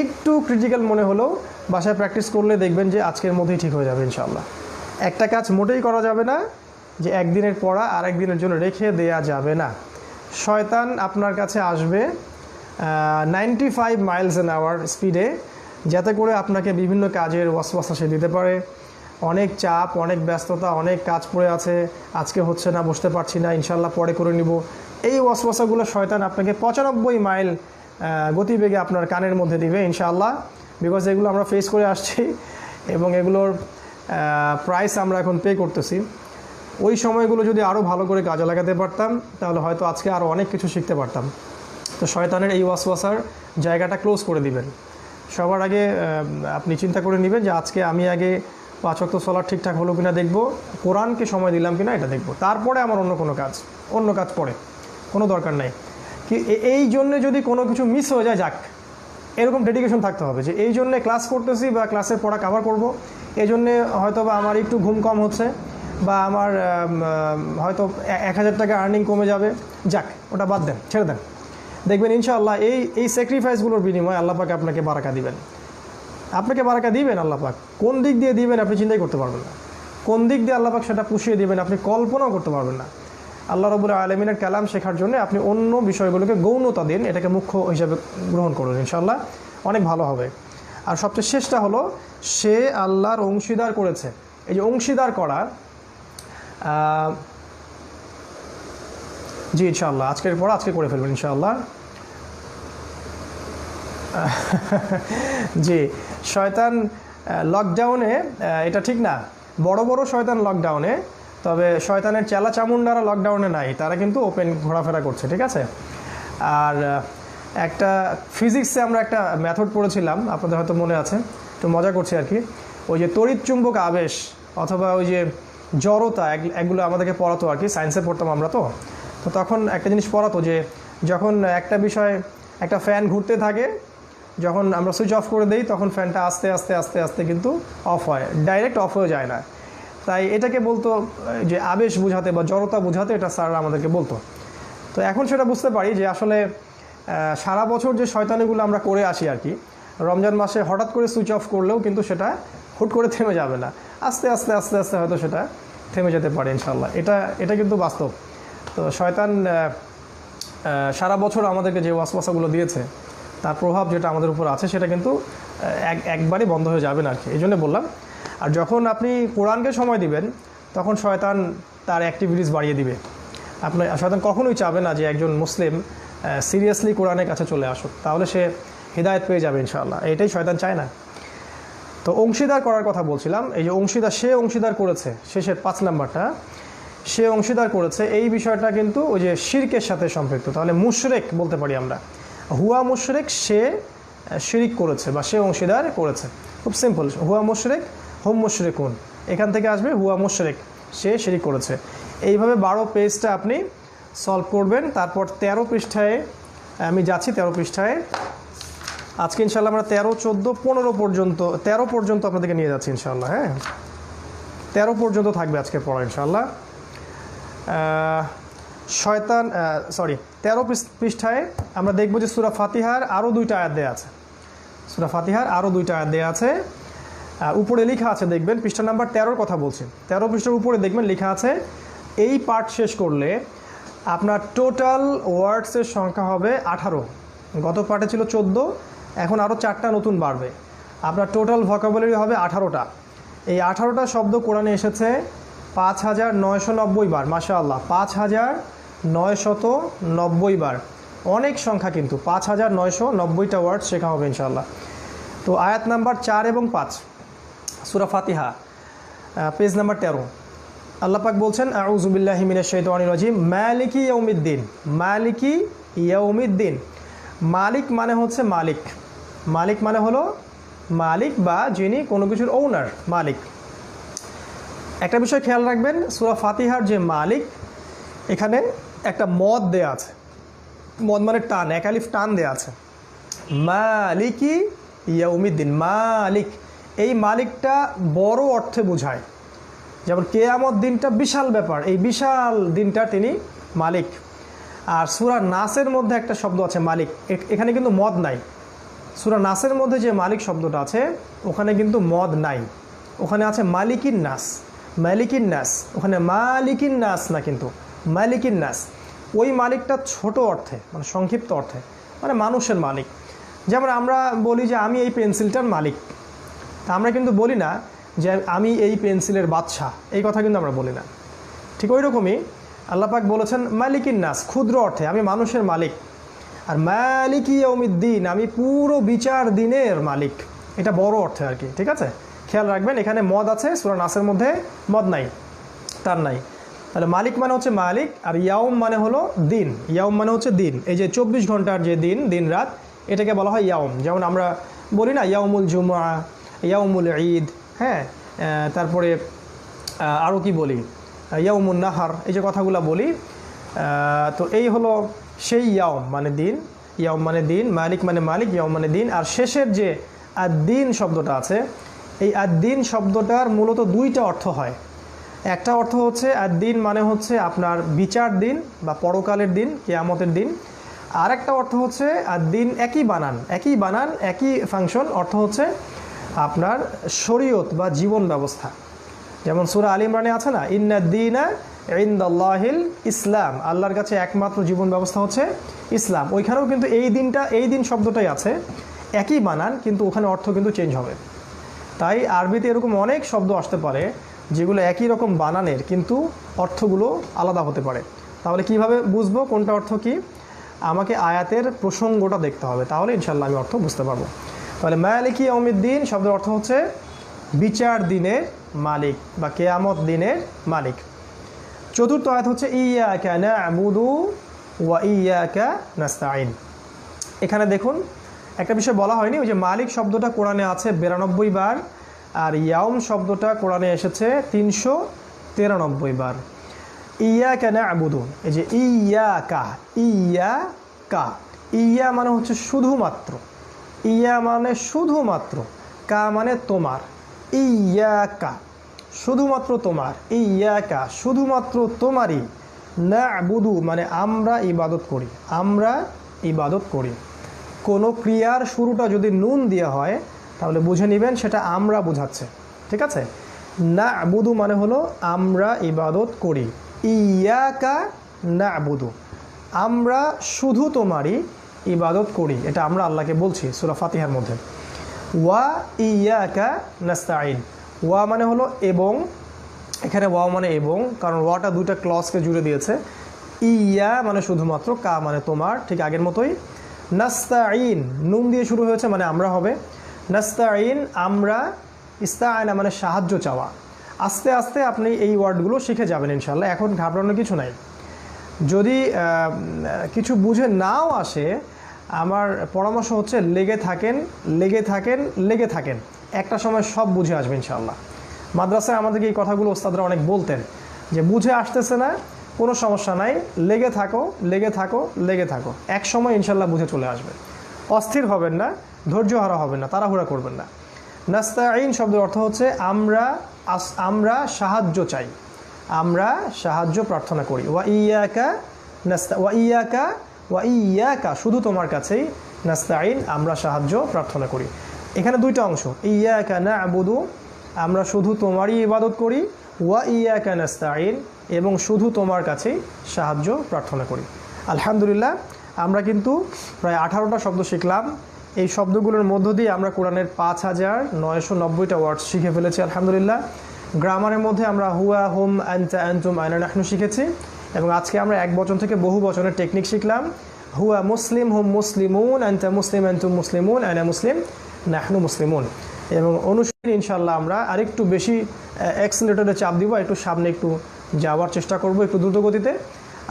একটু ক্রিটিক্যাল মনে হলেও বাসায় প্র্যাকটিস করলে দেখবেন যে আজকের মধ্যেই ঠিক হয়ে যাবে ইনশাআল্লাহ। একটা কাজ মোটেই করা যাবে না যে একদিনের পড়া আর একদিনের জন্য রেখে দেয়া যাবে না। শয়তান আপনার কাছে আসবে 95 মাইলস অ্যান আওয়ার স্পিডে, যাতে করে আপনাকে বিভিন্ন কাজের ওয়াসওয়াসা সে দিতে পারে। অনেক চাপ, অনেক ব্যস্ততা, অনেক কাজ পড়ে আছে, আজকে হচ্ছে না, বসতে পারছি না, ইনশাল্লাহ পরে করে নিব, এই ওয়াসওয়াসাগুলো শয়তান আপনাকে 95 মাইল গতিবেগে আপনার কানের মধ্যে দিবে ইনশাআল্লাহ। বিকজ এগুলো আমরা ফেস করে আসছি এবং এগুলোর প্রাইস আমরা এখন পে করতেছি। ওই সময়গুলো যদি আরও ভালো করে কাজে লাগাতে পারতাম তাহলে হয়তো আজকে আরও অনেক কিছু শিখতে পারতাম। তো শয়তানের এই ওয়াসওয়াসার জায়গাটা ক্লোজ করে দিবেন। সবার আগে আপনি চিন্তা করে নেবেন যে আজকে আমি আগে 5 ওয়াক্ত সালাত ঠিকঠাক হলো কিনা দেখব, কোরআনকে সময় দিলাম কিনা এটা দেখব, তারপরে আমার অন্য কাজ পড়ে, কোনো দরকার নাই। কি এই জন্যে যদি কোনো কিছু মিস হয়ে যায়, যাক, এরকম ডেডিকেশন থাকতে হবে যে এই জন্যে ক্লাস করতেছি বা ক্লাসের পড়া কভার করব, এই জন্যে হয়তো বা আমার একটু ঘুম কম হচ্ছে বা আমার হয়তো 1000 টাকা আর্নিং কমে যাবে, যাক ওটা বাদ দেন, ছেড়ে দেন। দেখবেন ইনশাআল্লাহ এই স্যাক্রিফাইসগুলোর বিনিময়ে আল্লাহ পাক আপনাকে বারাকা দিবেন, আল্লাহ পাক। কোন দিক দিয়ে দিবেন আপনি চিন্তাই করতে পারবেন না, কোন দিক দিয়ে আল্লাহ পাক সেটা পুষিয়ে দিবেন আপনি কল্পনাও করতে পারবেন না। আল্লাহ রাব্বুল আলামিনের কালাম শেখার জন্য আপনি অন্য বিষয়গুলোকে গৌণতা দিন, এটাকে মুখ্য হিসাবে গ্রহণ করুন, ইনশাআল্লাহ অনেক ভালো হবে। আর সবচেয়ে শেষটা হলো সে আল্লাহর অংশীদার করেছে। এই যে অংশীদার করা, জি ইনশাআল্লাহ আজকের পর আজকে করে ফেলবেন ইনশাআল্লাহ। জি, শয়তান লকডাউনে, এটা ঠিক না, বড় বড় শয়তান লকডাউনে, তবে শয়তানের চেলা চামুন্ডারা লকডাউনে নাই, তারা কিন্তু ওপেন ঘোরাফেরা করছে, ঠিক আছে। আর একটা ফিজিক্সে আমরা একটা মেথড পড়েছিলাম, আপনাদের হয়তো মনে আছে, একটু মজা করছি আর কি। ওই যে তড়িৎ চুম্বক আবেশ অথবা ওই যে জড়তা, এগুলো আমাদেরকে পড়াতো আর কি, সায়েন্সে পড়তাম আমরা। তো তখন একটা জিনিস পড়াতো যে যখন একটা বিষয়, একটা ফ্যান ঘুরতে থাকে, যখন আমরা সুইচ অফ করে দিই তখন ফ্যানটা আস্তে আস্তে আস্তে আস্তে কিন্তু অফ হয়, ডাইরেক্ট অফ হয়ে যায় না। তাই এটাকে বলতো যে আবেশ বোঝাতে বা জড়তা বোঝাতে এটা স্যাররা আমাদেরকে বলতো। তো এখন সেটা বুঝতে পারি যে আসলে সারা বছর যে শয়তানিগুলো আমরা করে আসি আর কি, রমজান মাসে হঠাৎ করে সুইচ অফ করলেও কিন্তু সেটা হুট করে থেমে যাবে না, আস্তে আস্তে আস্তে আস্তে হয়তো সেটা থেমে যেতে পারে ইনশাল্লাহ। এটা কিন্তু বাস্তব। তো শয়তান সারা বছর আমাদেরকে যে ওয়াসওয়াসাগুলো দিয়েছে তার প্রভাব যেটা আমাদের উপর আছে সেটা কিন্তু একবারই বন্ধ হয়ে যাবে না আর কি, এই জন্য বললাম। আর যখন আপনি কোরআনকে সময় দিবেন তখন শয়তান তার অ্যাক্টিভিটিস বাড়িয়ে দিবে। শয়তান কখনোই চাবে না যে একজন মুসলিম সিরিয়াসলি কোরআনের কাছে চলে আসুক, তাহলে সে হিদায়াত পেয়ে যাবে ইনশাআল্লাহ, এটাই শয়তান চায় না। তো অংশীদার করার কথা বলছিলাম, এই যে সে অংশীদার করেছে, শেষের 5 নাম্বারটা, সে অংশীদার করেছে, এই বিষয়টা কিন্তু ওই যে শিরকের সাথে সম্পৃক্ত। তাহলে মুশরিক বলতে পারি আমরা, হুয়া মুশরিক, সে শিরিক করেছে বা সে অংশীদার করেছে। খুব সিম্পল, হুয়া মুশরিক হুম মুশরিকুন, এখান থেকে আসবে হুয়া মুশরিক, সে শিরিক করেছে। এইভাবে 12 পেজটা আপনি সলভ করবেন। তারপর 13 পৃষ্ঠায় আমি যাচ্ছি, 13 পৃষ্ঠায় আজকে ইনশাল্লাহ আমরা 13, 14, 15 পর্যন্ত 13 পর্যন্ত আপনাদেরকে নিয়ে যাচ্ছি ইনশাল্লাহ। হ্যাঁ, 13 পর্যন্ত থাকবে আজকে পড়া ইনশাল্লাহ। 13 পৃষ্ঠায় আমরা দেখব যে সূরা ফাতিহার আরও 2টা আয়াত দেয়া আছে। সূরা ফাতিহার আরও 2টা আয়াত দেয়া আছে, উপরে লেখা আছে, দেখবেন পৃষ্ঠা নাম্বার 13 কথা বলছি। 13 পৃষ্ঠার উপরে দেখবেন লেখা আছে, এই পার্ট শেষ করলে আপনার টোটাল ওয়ার্ডসের সংখ্যা হবে 18। গত পার্টে ছিল 14, এখন আরও 4টা নতুন বাড়বে, আপনার টোটাল ভোকাবুলারি হবে 18টা। এই 18টা শব্দ কোরআনে এসেছে 5990 বার, মাশাআল্লাহ, 5990 বার, অনেক সংখ্যা কিন্তু। 5990টা ওয়ার্ড শেখা হবে ইনশাআল্লাহ। তো আয়াত নাম্বার 4 এবং 5 সূরা ফাতিহা, পেজ নাম্বার 13, আল্লাহ পাক বলছেন, আউযু বিল্লাহি মিনাশ শাইতানির রাজিম, মালিকি ইয়াউমিদ্দিন। মালিকি ইয়াউমিদ্দিন, মালিক মানে হচ্ছে মালিক, মালিক মানে হলো মালিক বা যিনি কোনো কিছুর ওনার, মালিক। একটা বিষয় খেয়াল রাখবেন, সূরা ফাতিহার যে মালিক, এখানে একটা মদ দেয়া আছে, মদ মানে টান, এক আলিফ টান দেয়া আছে, মালিকি ইয়াউমিদ্দিন, মালিক। এই মালিকটা বড় অর্থে বোঝায়, যেমন কিয়ামত দিনটা বিশাল ব্যাপার, এই বিশাল দিনটা তিনি মালিক। আর সূরা নাসের মধ্যে একটা শব্দ আছে মালিক, এখানে কিন্তু মদ নাই। সূরা নাসের মধ্যে যে মালিক শব্দটা আছে ওখানে কিন্তু মদ নাই, ওখানে আছে মালিকিন নাস, মালিকিন নাস, ওখানে মালিকিন নাস না, কিন্তু মালিকিন নাস। ওই মালিকটা ছোট অর্থে, মানে সংক্ষিপ্ত অর্থে, মানে মানুষের মালিক। যেমন আমরা বলি যে আমি এই পেন্সিলটার মালিক, তা আমরা কিন্তু বলি না যে আমি এই পেন্সিলের বাদশাহ, এই কথা কিন্তু আমরা বলি না। ঠিক ওই রকমই আল্লাহ পাক বলেছেন মালিকিন নাস, ক্ষুদ্র অর্থে আমি মানুষের মালিক। আর মালিকি ইয়াউমিদ্দিন, আমি পুরো বিচার দিনের মালিক, এটা বড় অর্থে আর কি। ঠিক আছে, খেয়াল রাখবেন, এখানে মদ আছে, সূরা নাসের মধ্যে মদ নাই, তার নাই। তাহলে মালিক মানে হচ্ছে মালিক, আর ইয়াউম মানে হলো দিন, ইয়াউম মানে হচ্ছে দিন। এই যে 24 ঘন্টার যে দিন, দিন রাত, এটাকে বলা হয় ইয়াউম। যেমন আমরা বলি না ইয়াউমুল জুমআ, ইয়াউমুল ঈদ, হ্যাঁ, তারপরে আরও কি বলি, ইয়াউমুন নাহার, এই যে কথাগুলো বলি। তো এই হলো সেই ইয়াউম মানে দিন, ইয়াউম মানে দিন, মালিক মানে মালিক, ইয়াউম মানে দিন। আর শেষের যে আদ-দিন শব্দটা আছে, এই আদ-দিন শব্দটার মূলত 2টা অর্থ হয়। একটা অর্থ হচ্ছে আদ-দিন মানে হচ্ছে আপনার বিচার দিন বা পরকালের দিন, কিয়ামতের দিন। আর একটা অর্থ হচ্ছে আদ-দিন, একই বানান, একই ফাংশন, অর্থ হচ্ছে আপনার শরীয়ত বা জীবন ব্যবস্থা। যেমন সূরা আলে ইমরানে আছে না, ইন্নাদ-দীনা ইনদাল্লাহিল ইসলাম, আল্লাহর কাছে একমাত্র জীবন ব্যবস্থা হচ্ছে ইসলাম। ওইখানেও কিন্তু এই দিন শব্দটাই আছে, একই বানান, কিন্তু ওখানে অর্থ কিন্তু চেঞ্জ হবে। তাই আরবিতে এরকম অনেক শব্দ আসতে পারে যেগুলো একই রকম বানানের, কিন্তু অর্থগুলো আলাদা হতে পারে। তাহলে কিভাবে বুঝবো কোনটা অর্থ কি? আমাকে আয়াতের প্রসঙ্গটা দেখতে হবে, তাহলে ইনশাল্লাহ আমি অর্থ বুঝতে পারবো। তাহলে মালিকি ইয়াউমিদ্দিন শব্দের অর্থ হচ্ছে বিচার দিনের মালিক বা কিয়ামত দিনের মালিক। চতুর্থ আয়াত হচ্ছে ইয়াকা না'বুদু ওয়া ইয়াকা নাস্তাঈন। এখানে দেখুন একটা বিষয় বলা হয়নি, ওই যে মালিক শব্দটা কোরআনে আছে 92 বার, আর ইয়াউম শব্দটা কোরআনে এসেছে 393 বার। ইয়াকা না'বুদু, এই যে ইয়াকা, ইয়া মানে হচ্ছে শুধুমাত্র, ইয়া মানে শুধুমাত্র, কা মানে তোমার, ইয়াকা শুধুমাত্র তোমার, ইয়াকা শুধুমাত্র তোমারই, না'বুদু মানে আমরা ইবাদত করি, আমরা ইবাদত করি। কোনো ক্রিয়ার শুরুটা যদি নুন দেওয়া হয় তাহলে বুঝে নেবেন সেটা আমরা বোঝাচ্ছে, ঠিক আছে। না'বুদু মানে হলো আমরা ইবাদত করি, ইয়াকা না'বুদু আমরা শুধু তোমারই ইবাদত করি, এটা আমরা আল্লাহকে বলছি সূরা ফাতিহার মধ্যে। ওয়া ইয়াকা নাস্তাইন, ওয়া মানে হলো এবং, এখানে ওয়া মানে এবং, কারণ ওয়াটা দুইটা ক্লজকে জুড়ে দিয়েছে। ইয়া মানে শুধুমাত্র, কা মানে তোমার, ঠিক আগের মতোই। নাস্তাইন নুন দিয়ে শুরু হয়েছে মানে আমরা হবে। নাস্তাইন আমরা, ইস্তাআনা মানে সাহায্য চাওয়া। আস্তে আস্তে আপনি এই ওয়ার্ডগুলো শিখে যাবেন ইনশাআল্লাহ, এখন ঘাবড়ানোর কিছু নাই। যদি কিছু বুঝে নাও আসে, আমার পরামর্শ হচ্ছে লেগে থাকেন, লেগে থাকেন, লেগে থাকেন, একটা সময় সব বুঝে আসবে ইনশাআল্লাহ। মাদ্রাসায় আমাদেরকে এই কথাগুলো ওস্তাদরা অনেক বলতেন যে বুঝে আসতেছে না, কোনো সমস্যা নাই, লেগে থাকো, লেগে থাকো, লেগে থাকো, এক সময় ইনশাআল্লাহ বুঝে চলে আসবে। অস্থির হবেন না, ধৈর্য হারা হবেন না, তাড়াহুড়া করবেন না। নাস্তাইন শব্দের অর্থ হচ্ছে আমরা সাহায্য চাই, আমরা সাহায্য প্রার্থনা করি। ওয়া ইয়াকা ওয়া ইয়াকা, ওয়া ইয়াকা শুধু তোমার কাছেই, নাস্তাইন আমরা সাহায্য প্রার্থনা করি। এখানে দুইটা অংশ, ইয়াকা না'বুদু আমরা শুধু তোমারই ইবাদত করি, ওয়া ইয়াকা নাস্তাইন এবং শুধু তোমার কাছেই সাহায্য প্রার্থনা করি। আলহামদুলিল্লাহ আমরা কিন্তু প্রায় 18টা শব্দ শিখলাম। এই শব্দগুলোর মধ্য দিয়ে আমরা কোরআনের 5990টা ওয়ার্ড শিখে ফেলেছি আলহামদুলিল্লাহ। গ্রামারের মধ্যে আমরা হুয়া, হুম, আনতা, আনতুম, আনা, নাহনু শিখেছি এবং আজকে আমরা এক বচন থেকে বহু বচনের টেকনিক শিখলাম। হুয়া মুসলিম, হুম মুসলিমুন, আনতা মুসলিম, আনতুম মুসলিমুন, আনা মুসলিম, নাহনু মুসলিমুন। এবং অনুশীলন ইনশাআল্লাহ আমরা আরেকটু বেশি অ্যাক্সিলারেটরে চাপ দিব, একটু সামনে একটু যাওয়ার চেষ্টা করব একটু দ্রুত গতিতে।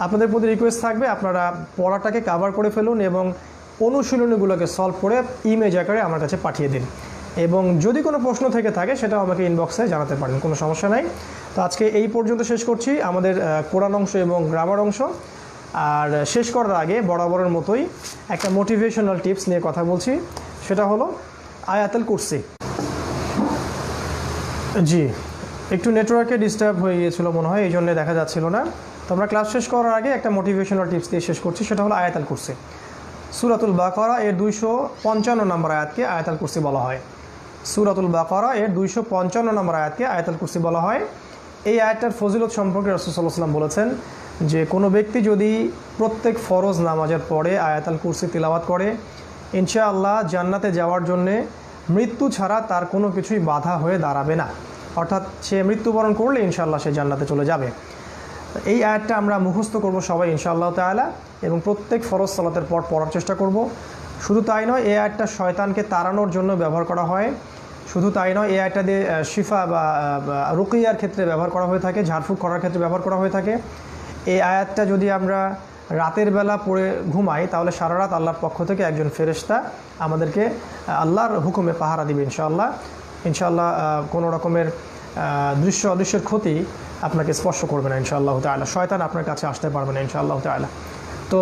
আপনাদের প্রতি রিকোয়েস্ট থাকবে আপনারা পড়াটাকে কাভার করে ফেলুন এবং অনুশীলনীগুলোকে সলভ করে ইমেজ আকারে আমার কাছে পাঠিয়ে দিন। এবং যদি কোনো প্রশ্ন থেকে থাকে সেটাও আমাকে ইনবক্সে জানাতে পারেন, কোনো সমস্যা নাই। তো আজকে এই পর্যন্ত শেষ করছি আমাদের কোরআন অংশ এবং গ্রামার অংশ। আর শেষ করার আগে বরাবরের মতোই একটা মোটিভেশনাল টিপস নিয়ে কথা বলছি, সেটা হলো আয়াতুল কুরসি। জি, একটু নেটওয়ার্কে ডিস্টার্ব হয়ে গিয়েছিল মনে হয়, এই জন্য দেখা যাচ্ছিল না। তো আমরা ক্লাস শেষ করার আগে একটা মোটিভেশনাল টিপস দিয়ে শেষ করছি, সেটা হলো আয়াতুল কুরসি। সূরাতুল বাকারা এর 255 নম্বর আয়াতকে আয়াতুল কুরসি বলা হয়। সূরাতুল বাকারা এর 255 নম্বর আয়াতকে আয়াতুল কুরসি বলা হয়। এই আয়াতটার ফজিলত সম্পর্কে রাসূল সাল্লাল্লাহু আলাইহি ওয়াসাল্লাম বলেছেন যে কোনো ব্যক্তি যদি প্রত্যেক ফরজ নামাজের পরে আয়াতুল কুরসি তিলাওয়াত করে, ইনশাআল্লাহ জান্নাতে যাওয়ার জন্যে মৃত্যু ছাড়া তার কোনো কিছুই বাধা হয়ে দাঁড়াবে না। অর্থাৎ সে মৃত্যুবরণ করলে ইনশাআল্লাহ সে জান্নাতে চলে যাবে। এই আয়াতটা আমরা মুখস্থ করব সবাই ইনশাআল্লাহ তাআলা এবং প্রত্যেক ফরজ সালাতের পর পড়ার চেষ্টা করব। শুধু তাই নয়, এই আয়াতটা শয়তানকে তাড়ানোর জন্য ব্যবহার করা হয়। শুধু তাই নয়, এই আয়াতটা দিয়ে শিফা বা রুকিয়ার ক্ষেত্রে ব্যবহার করা হয়ে থাকে, ঝাড়ফুঁক করার ক্ষেত্রে ব্যবহার করা হয়ে থাকে। এই আয়াতটা যদি আমরা রাতের বেলা পড়ে ঘুমাই তাহলে সারা রাত আল্লাহর পক্ষ থেকে একজন ফেরেশতা আমাদেরকে আল্লাহর হুকুমে পাহারা দিবে ইনশাআল্লাহ। ইনশাআল্লাহ কোনো রকমের দৃশ্য অদৃশ্যের ক্ষতি আপনাকে স্পর্শ করবে না ইনশাআল্লাহ তাআলা, শয়তান আপনার কাছে আসতে পারবে না ইনশাআল্লাহ তাআলা। তো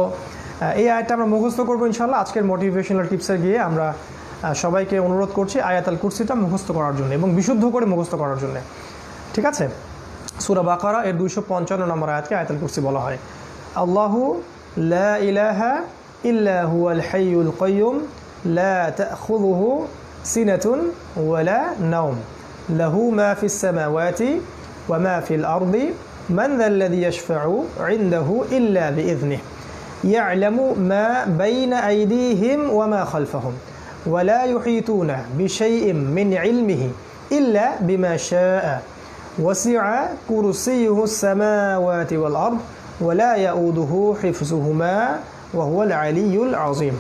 এই আয়াতটা আমরা মুখস্থ করবো ইনশাআল্লাহ। আজকের মোটিভেশনাল টিপসে গিয়ে আমরা সবাইকে অনুরোধ করছি আয়াতুল কুরসিটা মুখস্থ করার জন্য এবং বিশুদ্ধ করে মুখস্থ করার জন্য, ঠিক আছে। সূরা বাকারা এর 255 নম্বর আয়াতকে আয়াতুল কুরসি বলা হয়। আল্লাহু লা ইলাহা ইল্লা হুয়াল হাইয়ুল কাইয়ুম লা তাখুযুহু সিনাতুন ওয়ালা নাওম লাহু মা ফিস সামাওয়াতি ওয়া মা ফিল আরদি মান যাল্লাযী ইয়াশফা'ু 'ইনদাহু ইল্লা বিইذনিহি ইয়া'লামু মা বাইনা আইদিহিম ওয়া মা খালফাহুম ওয়া লা ইউহীতুনা বিশাইইন মিন 'ইলমিহি ইল্লা বিমা শাআ ওয়াসি'a কুরসিয়ুহুস সামাওয়াতি ওয়াল আরদ ওয়া লা ইয়াউদুহু হিফযুহুমা ওয়া হুয়াল আলিয়্যুল আযীম।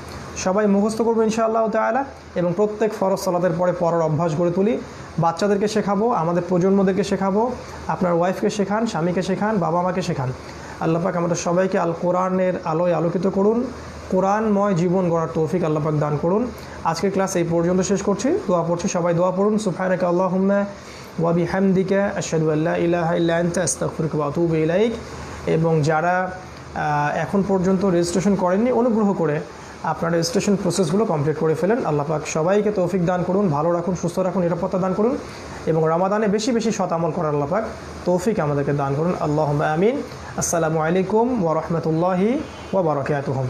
সবাই মুখস্থ করবো ইনশাআল্লাহ তাআলা এবং প্রত্যেক ফরজ সালাতের পরে পড়ার অভ্যাস গড়ে তুলি। বাচ্চাদেরকে শেখাবো, আমাদের প্রজন্মদেরকে শেখাবো, আপনার ওয়াইফকে শেখান, স্বামীকে শেখান, বাবা মাকে শেখান। আল্লাহ পাক আমাদের সবাইকে আল কোরআনের আলোয় আলোকিত করুন, কোরআনময় জীবন গড়ার তৌফিক আল্লাহ পাক দান করুন। আজকের ক্লাস এই পর্যন্ত শেষ করছি, দোয়া পড়ছি, সবাই দোয়া পড়ুন। সুবহানাকা আল্লাহুম্মা ওয়া বিহামদিকা আশহাদু আল্লা ইলাহা ইল্লা আনতা আস্তাগফিরুকা ওয়া আতুবু ইলাইক। এবং যারা এখন পর্যন্ত রেজিস্ট্রেশন করেননি অনুগ্রহ করে আপনারা রেজিস্ট্রেশন প্রসেসগুলো কমপ্লিট করে ফেলেন। আল্লাহ পাক সবাইকে তৌফিক দান করুন, ভালো রাখুন, সুস্থ রাখুন, নিরাপত্তা দান করুন এবং রমাদানে বেশি বেশি সৎ আমল করার আল্লাহ পাক তৌফিক আমাদেরকে দান করুন। আল্লাহুম্মা আমিন। আসসালামু আলাইকুম ওয়া রাহমাতুল্লাহি ওয়া বারাকাতুহু।